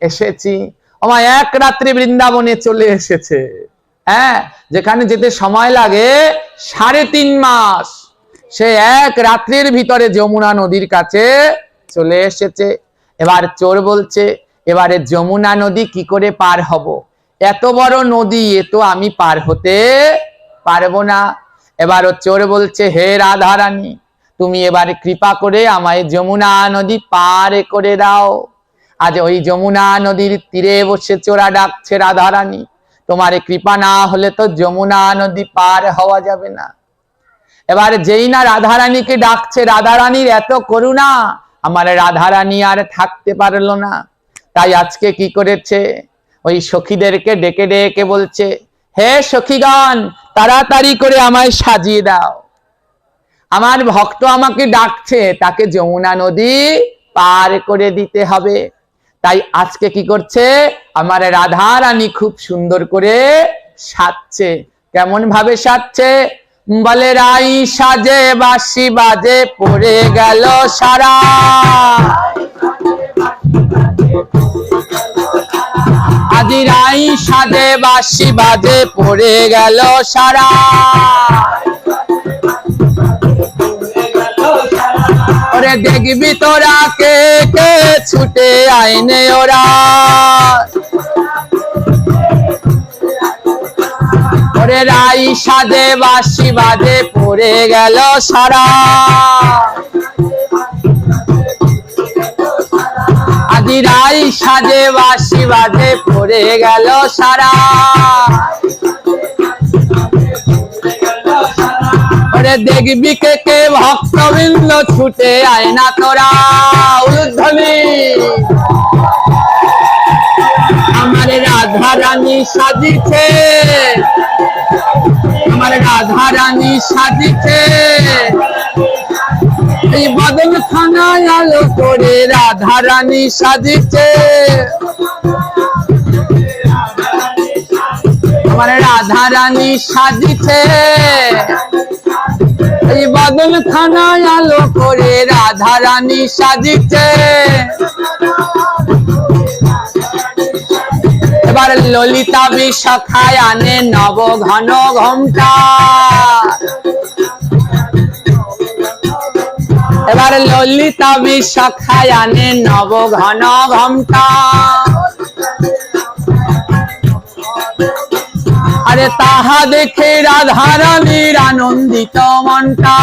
এসেছি। আমার এক রাত্রি বৃন্দাবনে চলে এসেছে। হ্যাঁ, যেখানে যেতে সময় লাগে 3.5 মাস, সে এক রাত্রির ভিতরে যমুনা নদীর কাছে চলে এসেছে। এবার চোর বলছে, এবারে যমুনা নদী কি করে পার হব? এত বড় নদী, এ তো আমি পার হতে পারবো না। এবার ও চোর বলছে, হে রাধারানী, তুমি এবার কৃপা করে আমায় যমুনা নদী পার করে দাও। আজ ওই যমুনা নদীর তীরে বসে চোরা ডাকছে, রাধারানী তোমার কৃপা না হলে তো যমুনা নদী পার হওয়া যাবে না। এবার যেই না রাধারানীকে ডাকছে, রাধারানীর এত করুণা, আমার রাধারানী আর থাকতে পারলো না। তাই আজকে কি করেছে, ওই সখীদেরকে ডেকে ডেকে বলছে, হে সখীগণ, তাড়াতাড়ি করে আমায় সাজিয়ে দাও, আমার ভক্ত আমাকে ডাকছে, তাকে যমুনা নদী পার করে দিতে হবে। তাই আজকে কি করছে, আমার রাধারানী খুব সুন্দর করে সাজছে। কেমন ভাবে সাজছে, বলে রাই সাজে বাঁশি বাজে পড়ে গেল সারা, আজি রাই সাজে বাঁশি বাজে পড়ে গেল সারা। ওরে দেখবি তোরা কে কে ছুটে আইনে ওরা, ওরে রাই সাজে বাঁশি বাজে পড়ে গেল সারা, আজি রাই সাজে বাঁশি বাজে পড়ে গেল সারা। ওরে দেখবি কে কে ভক্তবৃন্দ ছুটে আয় না তোরা, উলুধ্বনি। আমার রাধারানী সাজিছে, আমার রাধারানী সাজিছে, এই বদন খানায় আলো করে রাধারানী সাজিছে, আমার রাধারানী সাজিছে, এই বদন খানায় আলো করে রাধারানী সাজিছে। এবার ললিতা বিশাখায় আনে নব ঘন ঘোমটা, এবার ললিতা বিশাখায় আনে নব ঘন ঘোমটা। আরে তাহা দেখে রাধারানীর আনন্দিত মনটা,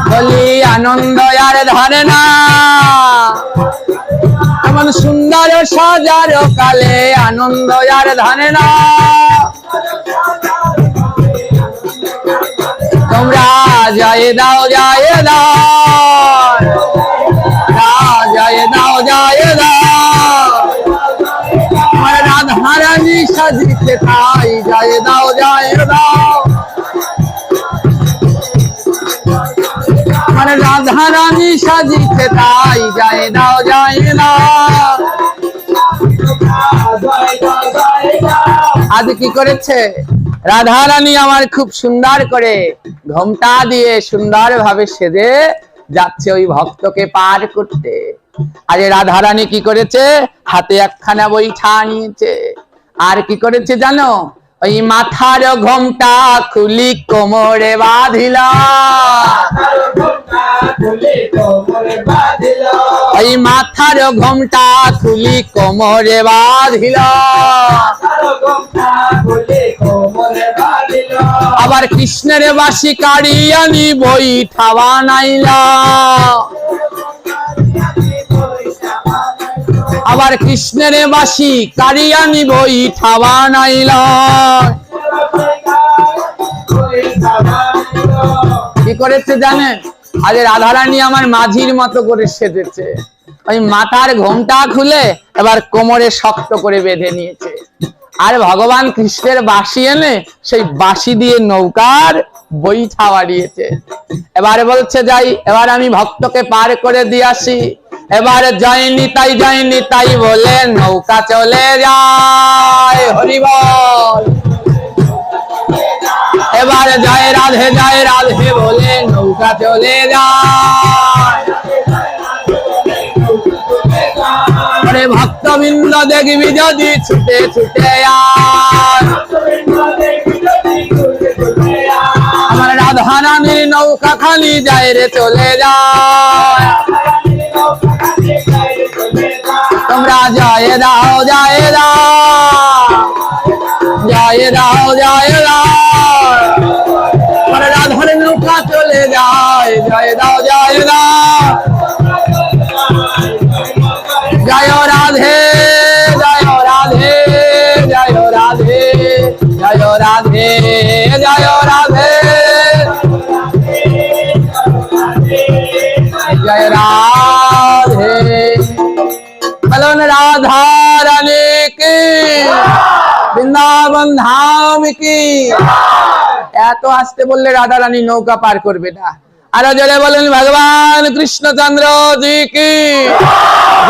বলি আনন্দ আর ধরে না, এমন সুন্দর সাজার কালে আনন্দ আর ধরে না। তোমরা জয় দাও জয় দাও, জয় দাও জয় দাও, আমার রাধারানী সাজিতে তাই জয় দাও জয় দাও, আমার রাধারানী সাজিতে তাই জয় দাও জয় দাও। আজ কি করেছে রাধারানী, আমার খুব সুন্দর করে ঘোমটা দিয়ে সুন্দর ভাবে সেজে যাচ্ছে ওই ভক্তকে পার করতে। আজ রাধারানী কি করেছে, হাতে একখানা বৈঠা নিয়েছে, আর কি করেছে জানো, ওই মাথার ঘোমটা খুলি কোমরে বাঁধিল, ওই মাথার ঘোমটা খুলি কোমরে বাঁধিল, আবার কৃষ্ণের বাঁশি কাড়ি আনি বৈঠা বানাইলা, আবার কৃষ্ণের বাঁশি কাড়ি আনি বৈঠা বানাইলা। কি করেছে জানেন, আজ রাধারানী আমার মাঝির মতো করে সেজেছে, ওই মাথার ঘোমটা খুলে এবার কোমরে শক্ত করে বেঁধে নিয়েছে, আর ভগবান কৃষ্ণের বাঁশি এনে সেই বাঁশি দিয়ে নৌকার বৈঠা বাড়িয়েছে। এবারে বলছে যাই, এবার আমি ভক্তকে পার করে দিয়ে আসি। এবারে জয় নিতাই বলে নৌকা চলে যায়, হরি বল। এবারে জয় রাধে বলে নৌকা চলে যায়, আরে ভক্তবৃন্দ দেখবি যদি ছুটে ছুটে আয়, আমার রাধারানীর নৌকা খালি যায় রে চলে যায়, তোমরা জয় দাও জয় দাও, জয় দাও আমার রাধার নৌকা চলে যায়, জয় দাও জয় রাধে জয় রাধে জয় রাধে জয় রাধে জয় রাধে জয় রাধে। বলুন রাধা রানী কি, বৃন্দাবন ধাম কি। এত আসতে বললে রাধা রানী নৌকা পার করবে না। আরো জোরে বলুন ভগবান কৃষ্ণচন্দ্র জি কি,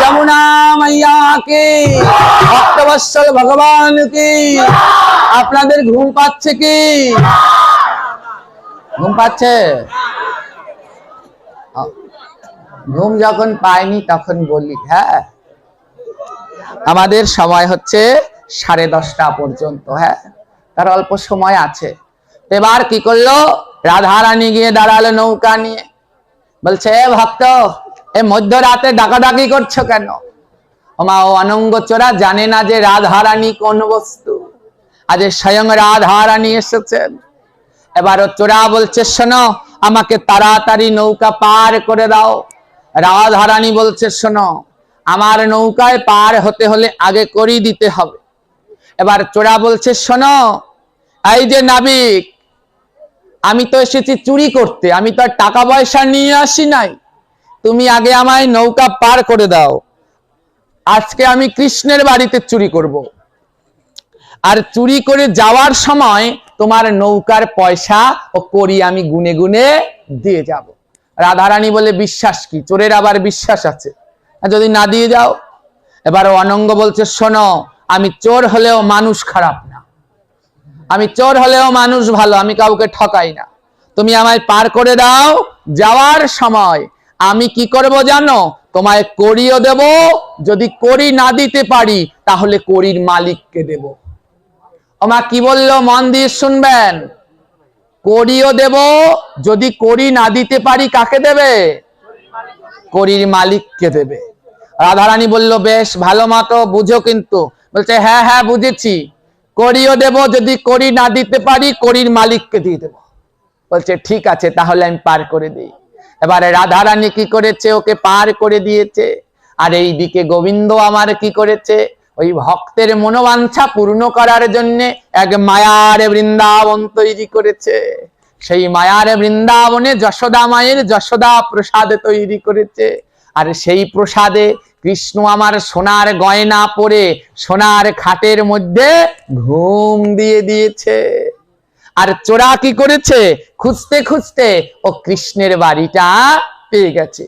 যমুনা মাইয়া কি, ভক্তবৎসল ভগবান কি। আপনাদের ঘুম পাচ্ছে কি? ঘুম পাচ্ছে? ঘুম যখন পাইনি তখন বলি। হ্যাঁ, আমাদের সময় হচ্ছে 10:30 পর্যন্ত। হ্যাঁ, তার অল্প সময় আছে। এবার কি করলো, রাধা রানী গিয়ে দাঁড়ালো নৌকা নিয়ে, বলছে ভক্ত এ মধ্যরাতে ডাকাডাকি করছো কেন? ওমা ও অনঙ্গ চোরা জানে না যে রাধা রানী কোন বস্তু, আজ স্বয়ং রাধা রানী এসেছেন। এবার ও চোরা বলছে শোনো, আমাকে তাড়াতাড়ি নৌকা পার করে দাও। রাধা রানী বলছে শোনো, আমার নৌকায় পার হতে হলে আগে করি দিতে হবে। এবার চোরা বলছে শোনো, এই যে নাবিক, আমি তো এসেছি চুরি করতে, আমি তো আর টাকা পয়সা নিয়ে আসি নাই। তুমি আগে আমায় নৌকা পার করে দাও, আজকে আমি কৃষ্ণের বাড়িতে চুরি করব। আর চুরি করে যাওয়ার সময় তোমার নৌকার পয়সা ও করি আমি গুনে গুনে দিয়ে যাব। রাধারানী বলে বিশ্বাস কি? চোরের আবার বিশ্বাস আছে, যদি না দিয়ে যাও। এবার অনঙ্গ বলছে শোনো, আমি চোর হলেও মানুষ খারাপ না, আমি চোর হলেও মানুষ ভালো, আমি কাউকে ঠকাই না। তুমি আমায় পার করে দাও। যাওয়ার সময় আমি কি করব জানো? তোমায় করিও দেব, যদি করি না দিতে পারি তাহলে করির মালিককে দেব। ওমা কি বললো মন দিয়ে শুনবেন, করিও দেব, যদি করি না দিতে পারি কাকে দেবে? করির মালিককে দেবে। রাধারানী বলল বেশ ভালো মতো বুঝো কিন্তু। বলছে হ্যাঁ হ্যাঁ বুঝেছি, করিও দেব, যদি করি না দিতে পারি করির মালিককে দিয়ে দেব। বলছে ঠিক আছে, তাহলে আমি পার করে দিই। এবারে রাধারানী কি করেছে, ওকে পার করে দিয়েছে। আর এইদিকে গোবিন্দ আমার কি করেছে, ওই ভক্তের মনোবাঞ্ছা পূর্ণ করার জন্য এক মায়ার বৃন্দাবন তৈরি করেছে। সেই মায়ার বৃন্দাবনে যশোদা মায়ের যশোদা প্রসাদ তৈরি করেছে। আর সেই প্রসাদে কৃষ্ণ আমার সোনার গয়না পরে সোনার খাটের মধ্যে ঘুম দিয়ে দিয়েছে। আর চোরা কি করেছে, খুঁজতে খুঁজতে ও কৃষ্ণের বাড়িটা পেয়ে গেছে।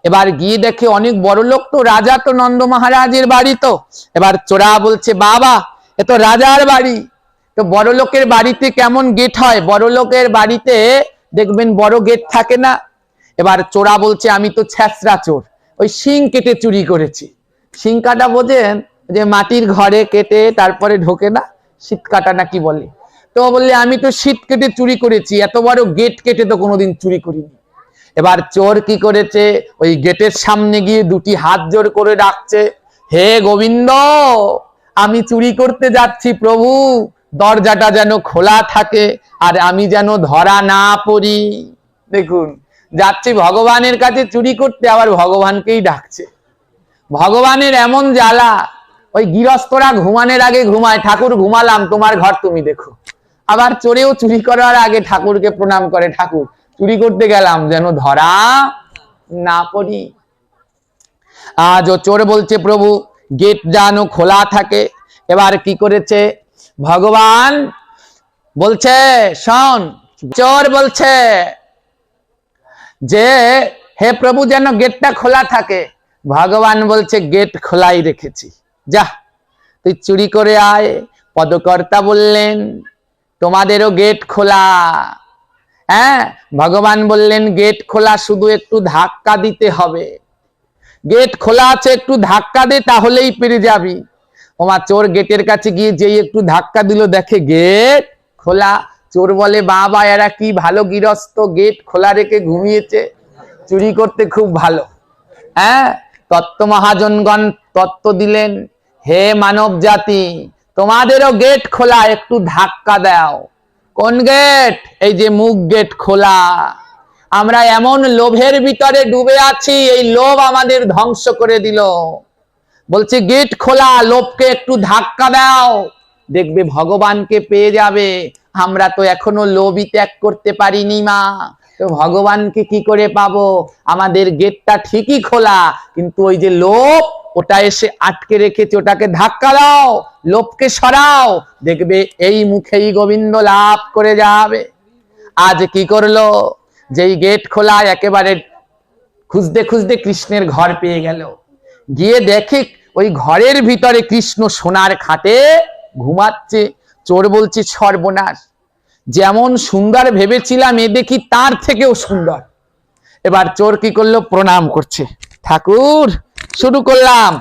এবার গিয়ে দেখে অনেক বড় লোক, তো রাজা তো নন্দ মহারাজের বাড়ি। তো এবার চোরা বলছে বাবা এ তো রাজার বাড়ি, তো বড় লোকের বাড়িতে কেমন গেট হয়? বড় লোকের বাড়িতে দেখবেন বড় গেট থাকে না। এবার চোরা বলছে আমি তো ছ্যাঁচড়া চোর, ওই শিং কেটে চুরি করেছি। শিং কাটা বোঝেন, যে মাটির ঘরে কেটে তারপরে ঢোকে না, শীত কাটা না কি বলে। তো বললে আমি তো শীত কেটে চুরি করেছি, এত বড় গেট কেটে তো কোনোদিন চুরি করিনি। এবার চোর কি করেছে, ওই গেটের সামনে গিয়ে দুটি হাত জোর করে ডাকছে, হে গোবিন্দ আমি চুরি করতে যাচ্ছি প্রভু, দরজাটা যেন খোলা থাকে আর আমি যেন ধরা না পড়ি। দেখুন, যাচ্ছি ভগবানের কাছে চুরি করতে, আবার ভগবানকেই ডাকছে। ভগবানের এমন জ্বালা, ওই গৃহস্থরা ঘুমানোর আগে ঘুমায়, ঠাকুর ঘুমালাম তোমার ঘর তুমি দেখো। আবার চোরেও চুরি করার আগে ঠাকুরকে প্রণাম করে, ঠাকুর চুরি করতে গেলাম যেন ধরা না পড়ি। আজ ও চোর বলছে প্রভু গেট যেন খোলা থাকে। এবার কি করেছে, ভগবান বলছে শোন, চোর বলছে যে হে প্রভু যেন গেটটা খোলা থাকে। ভগবান বলছে গেট খোলাই রেখেছি, যা তুই চুরি করে আয়। পদকর্তা বললেন তোমাদেরও গেট খোলা। হ্যাঁ, ভগবান বললেন গেট খোলা, শুধু একটু ধাক্কা দিতে হবে। গেট খোলা আছে, একটু ধাক্কা দে তাহলেই পেরে যাবি। ওমা চোর গেটের কাছে গিয়ে যেই একটু ধাক্কা দিল, দেখে গেট খোলা। চোর বলে বাবা এরা কি ভালো গৃহস্থ, গেট খোলা রেখে ঘুমিয়েছে, চুরি করতে খুব ভালো। হ্যাঁ, তত্ত্ব মহাজনগণ তত্ত্ব দিলেন, হে মানব জাতি তোমাদেরও গেট খোলা, একটু ধাক্কা দাও। কোন গেট? এই যে মুখ গেট খোলা। আমরা এমন লোভের ভিতরে ডুবে আছি, এই লোভ আমাদের ধ্বংস করে দিল। বলছে গেট খোলা, লোভকে একটু ধাক্কা দাও, দেখবে ভগবানকে পেয়ে যাবে। আমরা তো এখনো লোভই ত্যাগ করতে পারিনি মা, তো ভগবানকে কি করে পাবো? আমাদের গেটটা ঠিকই খোলা, কিন্তু ওই যে লোভ, ওটা এসে আটকে রেখেছে, ওটাকে ধাক্কা দাও, লোভকে সরাও, দেখবে এই মুখেই গোবিন্দ লাভ করে যাবে। আজ কি করলো? যেই গেট খোলা, একেবারে খুঁজতে খুঁজতে কৃষ্ণের ঘর পেয়ে গেল। গিয়ে দেখে ওই ঘরের ভিতরে কৃষ্ণ সোনার খাটে ঘুমাচ্ছে। চোর বলছে সর্বনাশ, যেমন সুন্দর ভেবেছিলাম এ দেখি তার থেকেও সুন্দর। এবার চোর কি করলো? প্রণাম করছে, ঠাকুর শুরু করলাম,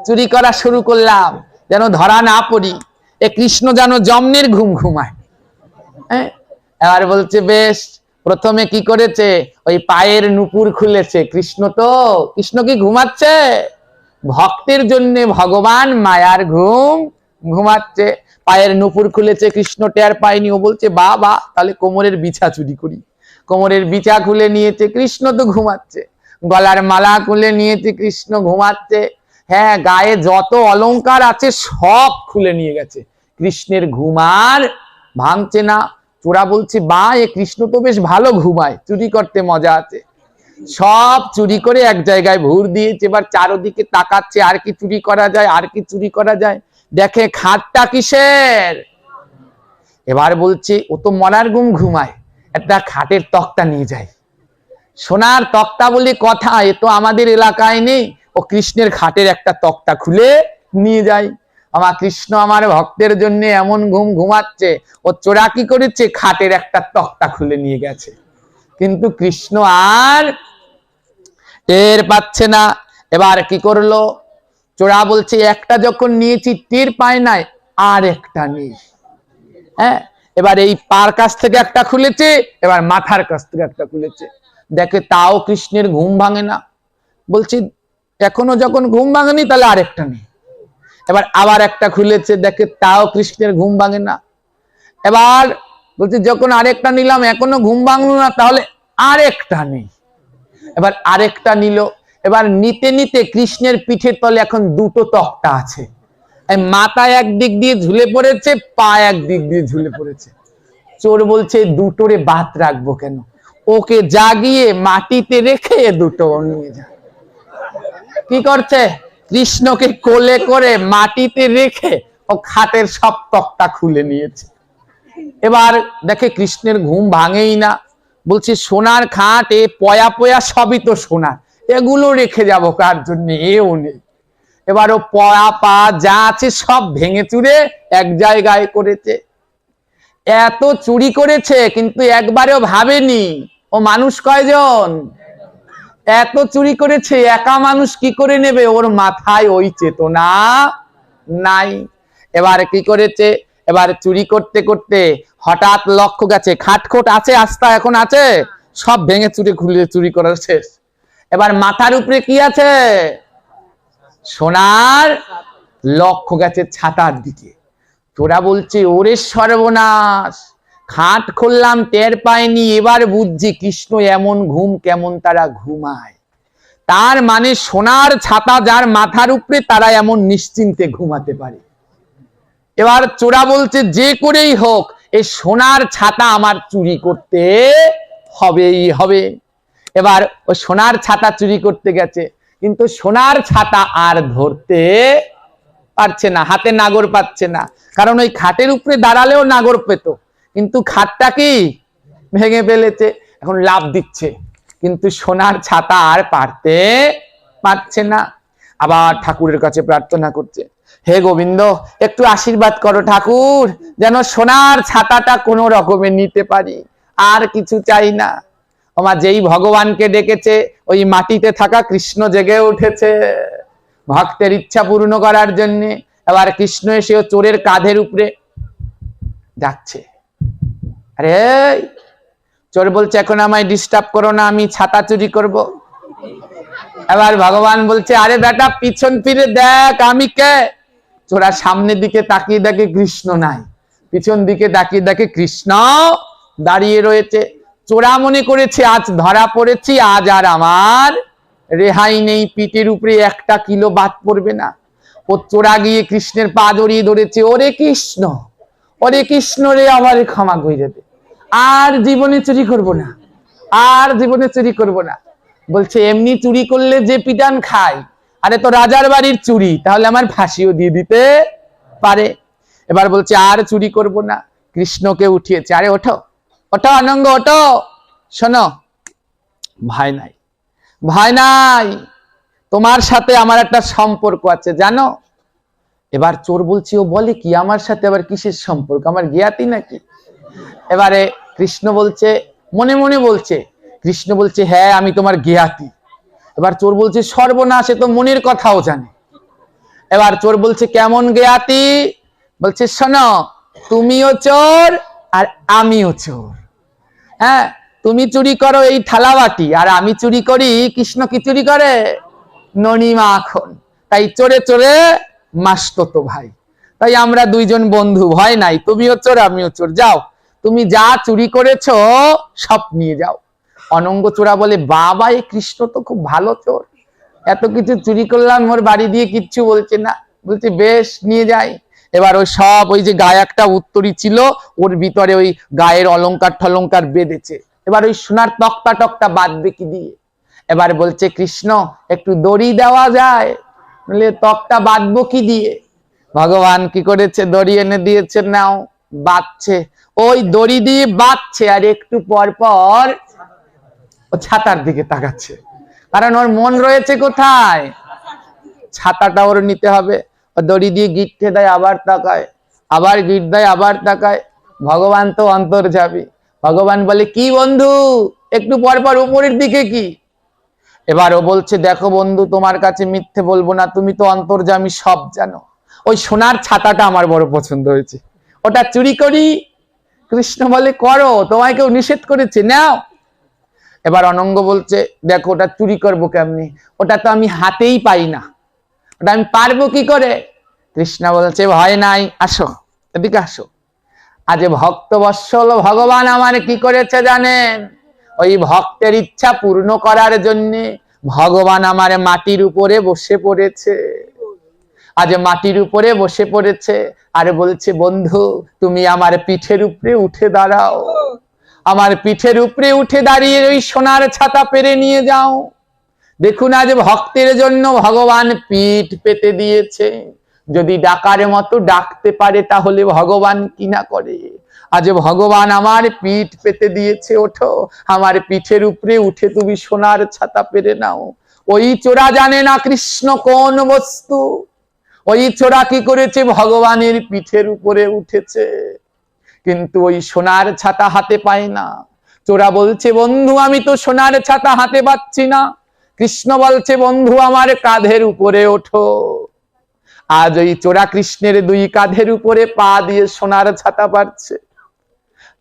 চুরি করা শুরু করলাম, যেন ধরা না পড়ি। এ কৃষ্ণ যেন জমনের ঘুম ঘুমায়। হ্যাঁ, এবার বলছে বেশ। প্রথমে কি করেছে? ওই পায়ের নুপুর খুলেছে। কৃষ্ণ কি ঘুমাচ্ছে? ভক্তের জন্য ভগবান মায়ার ঘুম ঘুমাচ্ছে। পায়ের নুপুর খুলেছে, কৃষ্ণ টের পায়নি। ও বলছে বাবা, তাহলে কোমরের বিছা চুরি করি। কোমরের বিছা খুলে নিয়েছে, কৃষ্ণ তো ঘুমাচ্ছে। গলার মালা খুলে নিয়েছে, কৃষ্ণ ঘুমাচ্ছে। হ্যাঁ, গায়ে যত অলংকার আছে সব খুলে নিয়ে গেছে। কৃষ্ণের ঘুম আর ভাঙছে না। চোরা বলছে বা, এ কৃষ্ণ তো বেশ ভালো ঘুমায়, চুরি করতে মজা আছে। সব চুরি করে এক জায়গায় ভুর দিয়েছে। এবার চারদিকে তাকাচ্ছে, আর কি চুরি করা যায়, আর কি চুরি করা যায়। দেখে খাটটা কিসের? এবার বলছে ও তো মরার ঘুম ঘুমায়, একটা খাটের তক্তা নিয়ে যায়। সোনার তক্তা বলে কথা, এ তো আমাদের এলাকায় নেই। ও কৃষ্ণের খাটের একটা তক্তা খুলে নিয়ে যায়। আমার কৃষ্ণ আমার ভক্তের জন্য এমন ঘুম ঘুমাচ্ছে, ও চোরা কি করেছে? খাটের একটা তক্তা খুলে নিয়ে গেছে। কিন্তু কৃষ্ণ আর টের পাচ্ছে না। এবার কি করলো? চোরা বলছে একটা যখন নিয়েছি টের পায় নাই, আর একটা নেই। হ্যাঁ, এবার এই পার কাছ থেকে একটা খুলেছে, এবার মাথার কাছ থেকে একটা খুলেছে। দেখে তাও কৃষ্ণের ঘুম ভাঙে না। বলছি এখনো যখন ঘুম ভাঙেনি, তাহলে আরেকটা নেই। এবার আবার একটা খুলেছে, দেখে তাও কৃষ্ণের ঘুম ভাঙে না। এবার বলছে যখন আরেকটা নিলাম এখনো ঘুম ভাঙলো না, তাহলে আরেকটা নেই। এবার আরেকটা নিল। এবার নিতে নিতে কৃষ্ণের পিঠের তলে এখন দুটো তক্তা আছে। মাথা একদিক দিয়ে ঝুলে পড়েছে, পা একদিক দিয়ে ঝুলে পড়েছে। চোর বলছে দুটোরে বাদ রাখবো কেন? ওকে জাগিয়ে মাটিতে রেখে দুটো নিয়ে যায়। কি করছে? কৃষ্ণকে কোলে করে মাটিতে রেখে ও খাটের সব তক্তা খুলে নিয়েছে। এবার দেখে কৃষ্ণের ঘুম ভাঙেই না। বলছে সোনার খাট, এ পয়া পয়া সবই তো সোনা, এগুলো রেখে যাবো কার জন্য? এও নেই। এবার ও পয়া পা যা আছে সব ভেঙে চুরে এক জায়গায় করেছে। এত চুরি করেছে, কিন্তু একবারেও ভাবেনি ও মানুষ কয়জন। এত চুরি করেছে, একা মানুষ কি করে নেবে? ওর মাথায় ওই চেতনা নাই। এবার কি করেছে? এবার চুরি করতে করতে হঠাৎ লক্ষ্য গেছে খাটখোট আছে, আস্থা এখন আছে, সব ভেঙে চুরি খুলে চুরি করার শেষ। এবার মাথার উপরে কি আছে? সোনার। লক্ষ্য গেছে ছাতার দিকে। তোরা বলছে ওরে সর্বনাশ, খাট খুললাম টের পায়নি, এবার বুঝছি কৃষ্ণ এমন ঘুম কেমন তারা ঘুমায়। তার মানে সোনার ছাতা যার মাথার উপরে, তারা এমন নিশ্চিন্তে ঘুমাতে পারে। এবার চোরা বলছে যে করেই হোক এই সোনার ছাতা আমার চুরি করতে হবেই হবে। এবার ও সোনার ছাতা চুরি করতে গেছে, কিন্তু সোনার ছাতা আর ধরতে পারছে না, হাতে নাগর পাচ্ছে না। কারণ ওই খাটের উপরে দাঁড়ালেও নাগর পেত, কিন্তু খাটটা কি ভেঙে ফেলেছে, এখন লাভ দিচ্ছে, কিন্তু সোনার ছাতা আর পারতে পারছে না। আবার ঠাকুরের কাছে প্রার্থনা করছে, হে গোবিন্দ একটু আশীর্বাদ করো ঠাকুর, যেন সোনার ছাতাটা কোনো রকমে নিতে পারি, আর কিছু চাই না। আমার যেই ভগবানকে ডেকেছে, ওই মাটিতে থাকা কৃষ্ণ জেগে উঠেছে ভক্তের ইচ্ছা পূর্ণ করার জন্য। এবার কৃষ্ণ এসেও চোরের কাঁধের উপরে যাচ্ছে। আরে চোর বলছে এখন আমায় ডিস্টার্ব করো না, আমি ছাতা চুরি করব। এবার ভগবান বলছে আরে বেটা পিছন ফিরে দেখ আমি কে। চোরা সামনের দিকে তাকিয়ে দেখে কৃষ্ণ নাই, পিছন দিকে তাকিয়ে দেখে কৃষ্ণ দাঁড়িয়ে রয়েছে। চোরা মনে করেছে আজ ধরা পড়েছি, আজ আর আমার রেহাই নেই, পিঠের উপরে 1 কিলো বাদ পড়বে না। ও চোরা গিয়ে কৃষ্ণের পা জড়িয়ে ধরেছে, ওরে কৃষ্ণ, ওরে কৃষ্ণ রে, আমার ক্ষমা করে দে, আর জীবনে চুরি করব না, আর জীবনে চুরি করব না। বলছে এমনি চুরি করলে যে পিটান খায়, আরে তো রাজার বাড়ির চুরি, তাহলে আমার ফাঁসিও দিয়ে দিতে পারে। এবার বলছে আর চুরি করব না। কৃষ্ণকে উঠিয়েছে, আরে ওঠো ওঠো অনঙ্গ ওঠো, শোনো ভয় নাই, ভয় নাই, তোমার সাথে আমার একটা সম্পর্ক আছে জানো। এবার চোর বলছি, ও বলে কি, আমার সাথে আবার কিসের সম্পর্ক, আমার জ্ঞাতি নাকি? এবারে কৃষ্ণ বলছে, মনে মনে বলছে, কৃষ্ণ বলছে হ্যাঁ আমি তোমার জ্ঞাতি। এবার চোর বলছে সর্বনাশ, এ তো মনের কথাও জানে। এবার চোর বলছে কেমন জ্ঞাতি? বলছে শোনো, তুমিও চোর আর আমিও চোর। হ্যাঁ, তুমি চুরি করো এই থালা বাটি, আর আমি চুরি করি, কৃষ্ণ কি চুরি করে? ননি মাখন। তাই চোরে চোরে মাসতো ভাই, তাই আমরা দুইজন বন্ধু, ভয় নাই, তুমিও চোর আমিও চোর, যাও তুমি যা চুরি করেছো সব নিয়ে যাও। অনঙ্গ চোরা বলে বাবা, এই কৃষ্ণ তো খুব ভালো চোর, এত কিছু চুরি করলাম, ওর বাড়ি দিয়ে কিচ্ছু বলছে না। বলছে বেশ নিয়ে যাই। এবার ওই সব, ওই যে গায়ে একটা উত্তরী ছিল, ওর ভিতরে ওই গায়ের অলংকার ঠলঙ্কার বেঁধেছে। এবার ওই সোনার তক্তা টক্তা বাঁধবে কি দিয়ে? এবার বলছে কৃষ্ণ একটু দড়ি দেওয়া যায়? বলে তক্তা বাঁধবো কি দিয়ে? ভগবান কি করেছে, দড়ি এনে দিয়েছে, নাও বাঁধছে। ওই দড়ি দিয়ে বাঁধছে, আর একটু পর পর ও ছাতার দিকে তাকাচ্ছে, কারণ ওর মন রয়েছে কোথায়? ছাতাটা ওর নিতে হবে। দড়ি দিয়ে গিট্টে দেয়, আবার তাকায়, আবার গিট দেয়, আবার তাকায়। ভগবান তো অন্তর্যামী, ভগবান বলে কি বন্ধু, একটু পর পর উপরের দিকে কি? এবার ও বলছে দেখো বন্ধু, তোমার কাছে মিথ্যে বলবো না, তুমি তো অন্তর্যামী, সব জানো। ওই সোনার ছাতাটা আমার বড় পছন্দ হয়েছে, ওটা চুরি করি। কৃষ্ণ বলে করো, তোমায় কেউ নিষেধ করেছে, নাও। এবার অনঙ্গ বলছে দেখো ওটা চুরি করবো কেমনি, ওটা তো আমি হাতেই পাই না, ওটা আমি পারবো কি করে? কৃষ্ণ বলছে ভয় নাই, আসো এদিকে আসো। আজ ভক্ত বৎসল ভগবান আমার কি করেছে জানেন? ওই ভক্তের ইচ্ছা পূর্ণ করার জন্য ভগবান আমার মাটির উপরে বসে পড়েছে। আজ মাটির উপরে বসে পড়েছে, আর বলছে বন্ধু তুমি আমার পিঠের উপরে উঠে দাঁড়াও, আমার পিঠের উপরে উঠে দাঁড়িয়ে ওই সোনার ছাতা পেরে নিয়ে যাও। দেখুন আজ ভক্তের জন্য ভগবান পিঠ পেতে দিয়েছে। যদি ডাকার মতো ডাকতে পারে তাহলে ভগবান কি না করে। আজ ভগবান আমার পিঠ পেতে দিয়েছে, ওঠো আমার পিঠের উপরে উঠে তুমি সোনার ছাতা পেরে নাও। ওই চোরা জানে না কৃষ্ণ কোন বস্তু, ওই চোরা কি করেছে, ভগবানের পিঠের উপরে উঠেছে, কিন্তু ওই সোনার ছাতা হাতে পায় না। চোরা বলছে বন্ধু আমি তো সোনার ছাতা হাতে পাচ্ছি না। কৃষ্ণ বলছে বন্ধু আমার কাঁধের উপরে ওঠো। আজ ওই চোরা কৃষ্ণের 2 কাঁধের উপরে পা দিয়ে সোনার ছাতা পাচ্ছে।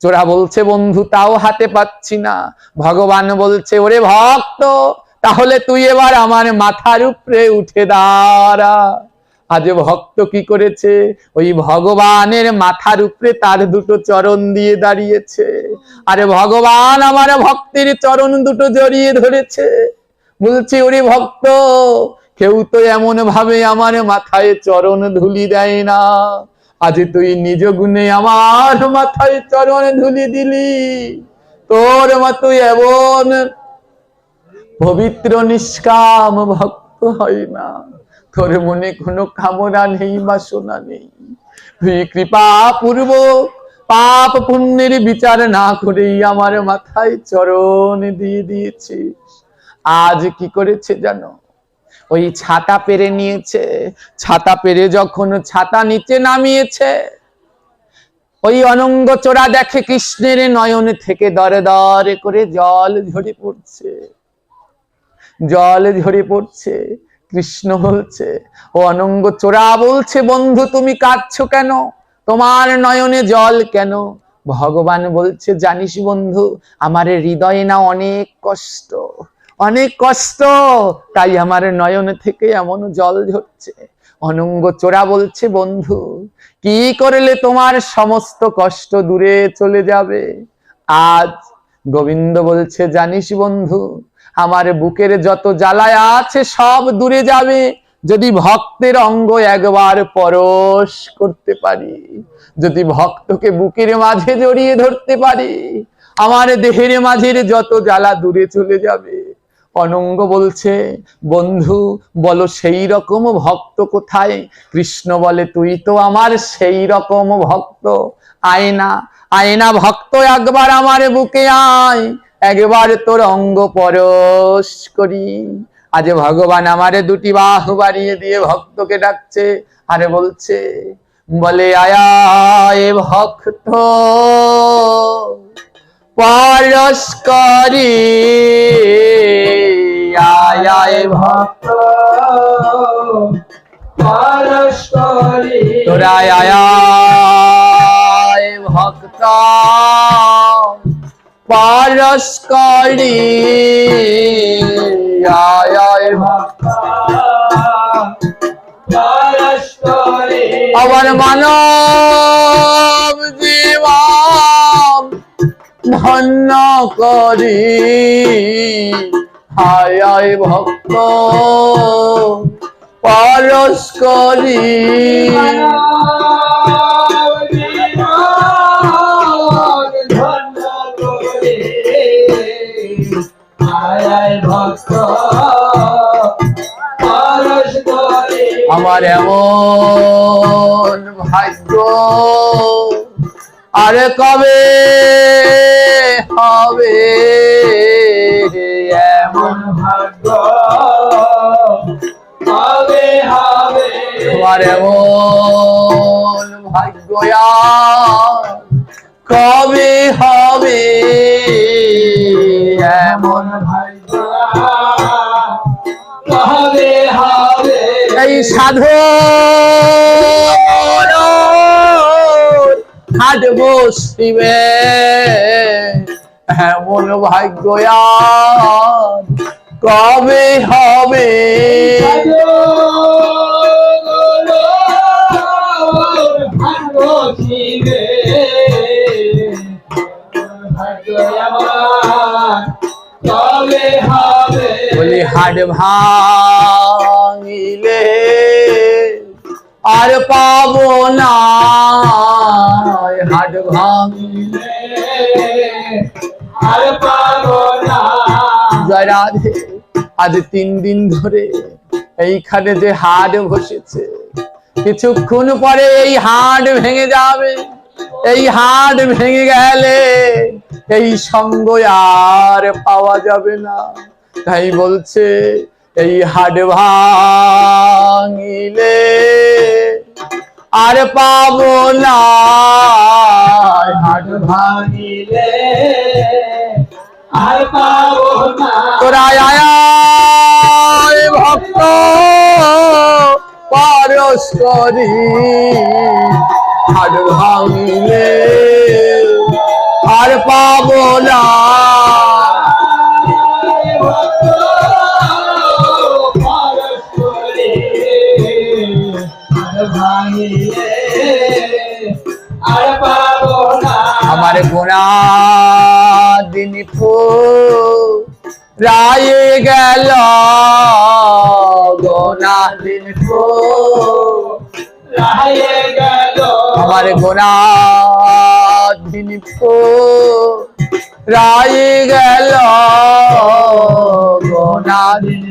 চোরা বলছে বন্ধু তাও হাতে পাচ্ছি না। ভগবান বলছে ওরে ভক্ত, তাহলে তুই এবার আমার মাথার উপরে উঠে দাঁড়া। আজ ভক্ত কি করেছে, ওই ভগবানের মাথার উপরে তার 2 চরণ দিয়ে দাঁড়িয়েছে। আরে ভগবান আমার ভক্তের চরণ 2 জড়িয়ে ধরেছে, বলছে ওরে ভক্ত, কেউ তো এমন ভাবে আমার মাথায় চরণ ধুলি দেয় না, আজ তুই নিজ গুণে আমার মাথায় চরণ ধুলি দিলি। তোর মতো এমন পবিত্র নিষ্কাম ভক্ত হয় না, তোর মনে কোনো কামনা নেই, বাসনা নেই। তুই কৃপা পূর্বক পাপ পুণ্যের বিচার না করেই আমার মাথায় চরণ দিয়ে দিয়েছিস। আজ কি করেছে জানো, ওই ছাতা পেরে নিয়েছে। ছাতা পেরে যখন ছাতা নিচে নামিয়েছে, ওই অনঙ্গ চোরা দেখে কৃষ্ণের নয়ন থেকে দরে দরে করে জল ঝরে পড়ছে, জল ঝরে পড়ছে। কৃষ্ণ বলছে, ও অনঙ্গ চোরা বলছে বন্ধু তুমি কাঁদছো কেন, তোমার নয়নে জল কেন? ভগবান বলছে জানিস বন্ধু, আমার হৃদয়ে না অনেক কষ্ট, অনেক কষ্ট, তাই আমার নয়ন থেকে এমন জল ঝরছে। অনঙ্গ চোরা বলছে, বন্ধু কি করলে তোমার সমস্ত কষ্ট দূরে চলে যাবে? আজ গোবিন্দ বলছে, জানিস বন্ধু, আমার বুকের যত জ্বালায় আছে সব দূরে যাবে যদি ভক্তের অঙ্গ একবার পরশ করতে পারি, যদি ভক্তকে বুকের মাঝে জড়িয়ে ধরতে পারি, আমার দেহের মাঝের যত জ্বালা দূরে চলে যাবে। অনঙ্গ বলছে, বন্ধু বলো সেই রকম ভক্ত কোথায়? কৃষ্ণ বলে, তুই তো আমার সেই রকম ভক্ত। আয়না আয়না ভক্ত, একবার আমার বুকে আয়, একবার তোর অঙ্গ পরশ করি। আজ ভগবান আমারে দুটি বাহু বাড়িয়ে দিয়ে ভক্তকে ডাকছে, আরে বলছে, বলে আয় ভক্ত পরশ করি, আয় ভক্ত পরশ করি, তোরা আয় ভক্ত পরশ করি, আয় ভক্ত পরশ করি। আবার মানব জীবন ধন্য করি, হায় আয় ভক্ত পরশ করি। আমার এমন ভাগ্য আরে কবে হবে, এমন ভাগ্য হবে হবে, আমার এমন ভাগ্য আর কবে হবে, এমন ভাগ্য হবে হবে। এই সাধু হাট বসিবে, এমন ভাগ্য আর কবে হবে, ভাগ্য ছিবে, ভাগ্য আমার কবে হবে। বলি হাট ভাঙিলে আর পাবো না, হাট ভাঙিলে আর পাবো না। জয় রাধে। আজ 3 দিন ধরে এইখানে যে হাট বসেছে, কিছুক্ষণ পরে এই হাট ভেঙে যাবে। এই হাট ভেঙে গেলে এই সঙ্গ আর পাওয়া যাবে না। তাই বলছে, এই হাট ভাঙিলে আর পাবো না, হাট ভাঙিলে আর পাবো না। তোরা আয় ভক্ত পরশ করি, হাট ভাঙিলে আর পাবো না, আর পাবো না। আমার গোনা দিন রায়ে গেল, গোনা দিন রায়ে গেল, আমার গোনা দিন রায়ে গেল, গোনা দিন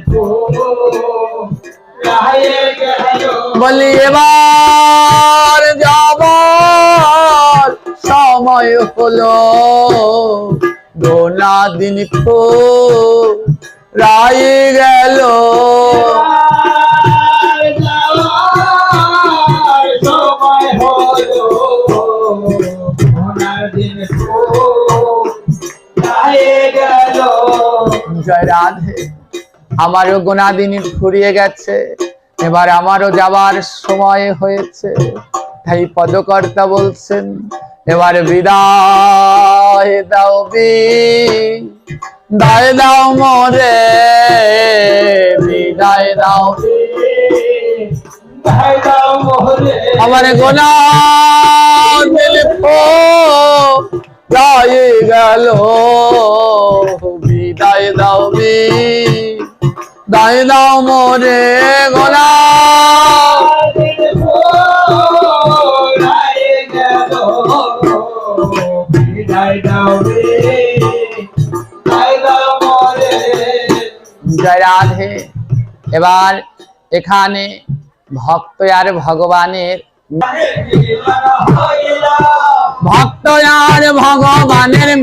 রায়ে গেল। বলি এবার যাবার সময় হলো, গোনা দিন রায়ে গেল, যাওয়ার সময় হলো, ওনার দিন রায়ে গেল। জয় রাধে। আমারও গোনা দিন ফুরিয়ে গেছে, এবার আমারও যাবার সময় হয়েছে। তাই পদকর্তা বলছেন, এবার বিদায় দাও, বিদায় দাও মোরে, বিদায় দাও, আমার গোনা দিল যায় গেল, বিদায় দাও বিদায় দাও মোরে গোনা। জয় রাধে। এবার এখানে ভক্ত আর ভগবানের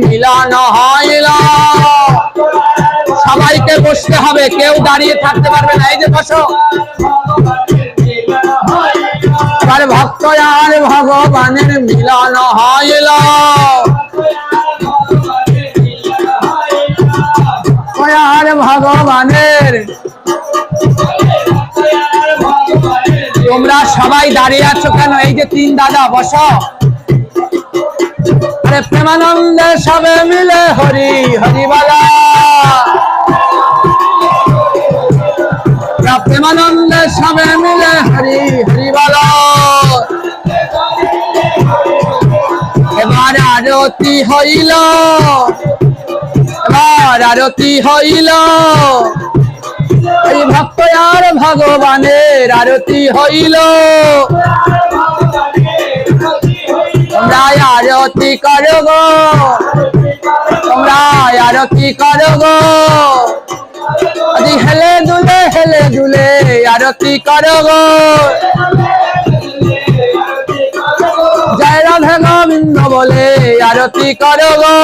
মিলন হইল। সবাইকে বসতে হবে, কেউ দাঁড়িয়ে থাকতে পারবে না। এই যে বসো। আর ভক্ত আর ভগবানের মিলন হইল। আর ভগবানের, তোমরা সবাই দাঁড়িয়ে আছো কেন? এই যে তিন দাদা বসো। আরে প্রেমানন্দে সবে মিলে হরি হরি বলা। প্রেমানন্দে সবে মিলে হরি হরি বলা। এবার আরতি হইল, এবার আরতি হইল। এই ভক্ত আর ভগবানের আরতি হইল। তোমরা আরতি করো গো, তোমরা আরতি করো গো। হেলে দুলে আরতি করো গো। জয় রাধে গোবিন্দ বলে আরতি করো গো।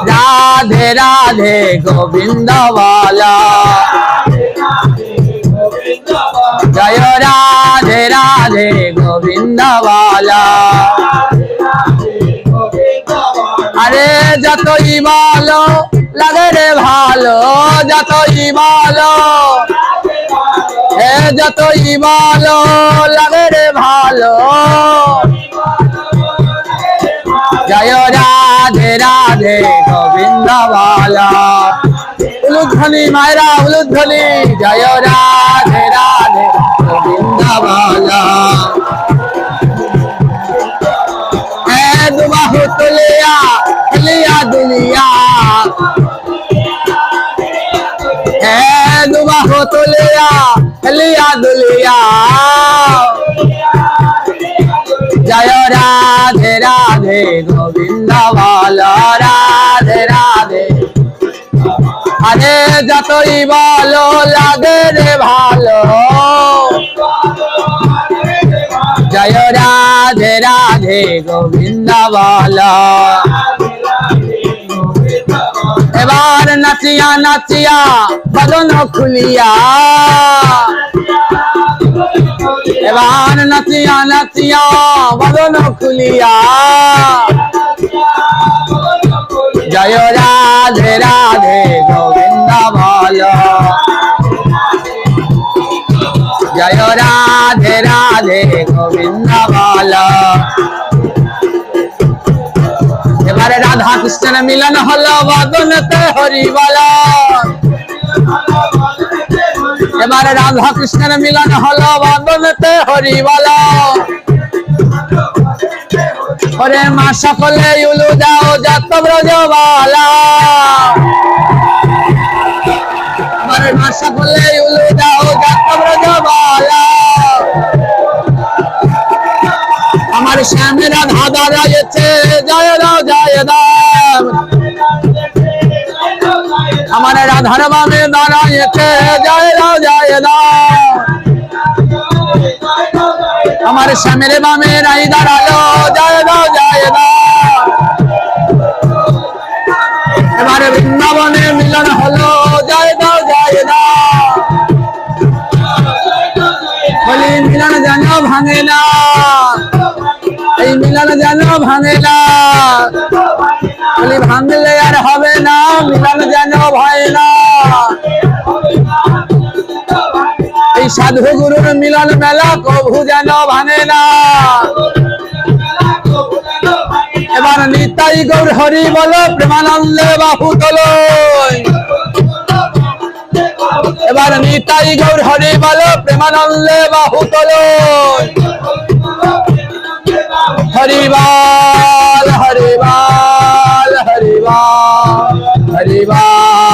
রাধে রাধে গোবিন্দ বলা। জয় রাধে রাধে গোবিন্দ বলা। আরে যতই বলো লাগে রে ভালো, যতই বলো, যতই বলো লাগে রে ভালো। জয় রাধে রাধে গোবিন্দ বলা। উলুধ্বনি মায়েরা উলুধ্বনি। জয় রাধে রাধে গোবিন্দ বলা। দুবাহু তুলিয়া লিয়া দুলিয়া, দুবাহু তুলিয়া লিয়া দুলিয়া। জয় রাধে রাধে গোবিন্দ বলা। রাধে রাধে। আরে যতই বলো লাগে রে ভালো। জয় রাধে রাধে গোবিন্দ বলা। এবার নাচিয়া নাচিয়া বদন খুলিয়া, এবার নাচিয়া নাচিয়া বদন খুলিয়া। জয় রাধে রাধে গোবিন্দ বলা। জয় রাধে রাধে গোবিন্দ বলা। এবারে রাধা কৃষ্ণের মিলন হলো বদনতে হরি বলা। এবারে রাধা কৃষ্ণের মিলন হলো বদনতে হরি বলা। ওরে মা সকলে উলু দাও যত ব্রজবালা। এবারে মা সকলে উলু দাও যত ব্রজবালা। আমার শ্যামে রাধা দাঁড়াইছে জয় দাও জয় দাও। আমার রাধার বামে দাঁড়াইছে জয় দাও জয় দাও। আমার শ্যামের বামে রাই দাঁড়ালো জয় দাও জয় দাও। এবারে বৃন্দাবনে মিলন হলো জয় দাও জয় দাও। বলি মিলন যেন ভাঙে না, এই মিলন যেন ভাঙে না। বলি ভাঙলে আর হবে না, মিলন যেন ভয় না। এই সাধু গুরুর মিলন মেলা কভু যেন ভাঙে না। এবার নিতাই গৌর হরি বলো, প্রেমানন্দে বাহু তোলো। এবার নিতাই গৌর হরি বলো, প্রেমানন্দে বাহু তোলো। হরিবাল হরিবাল হরিবাল হরিবাল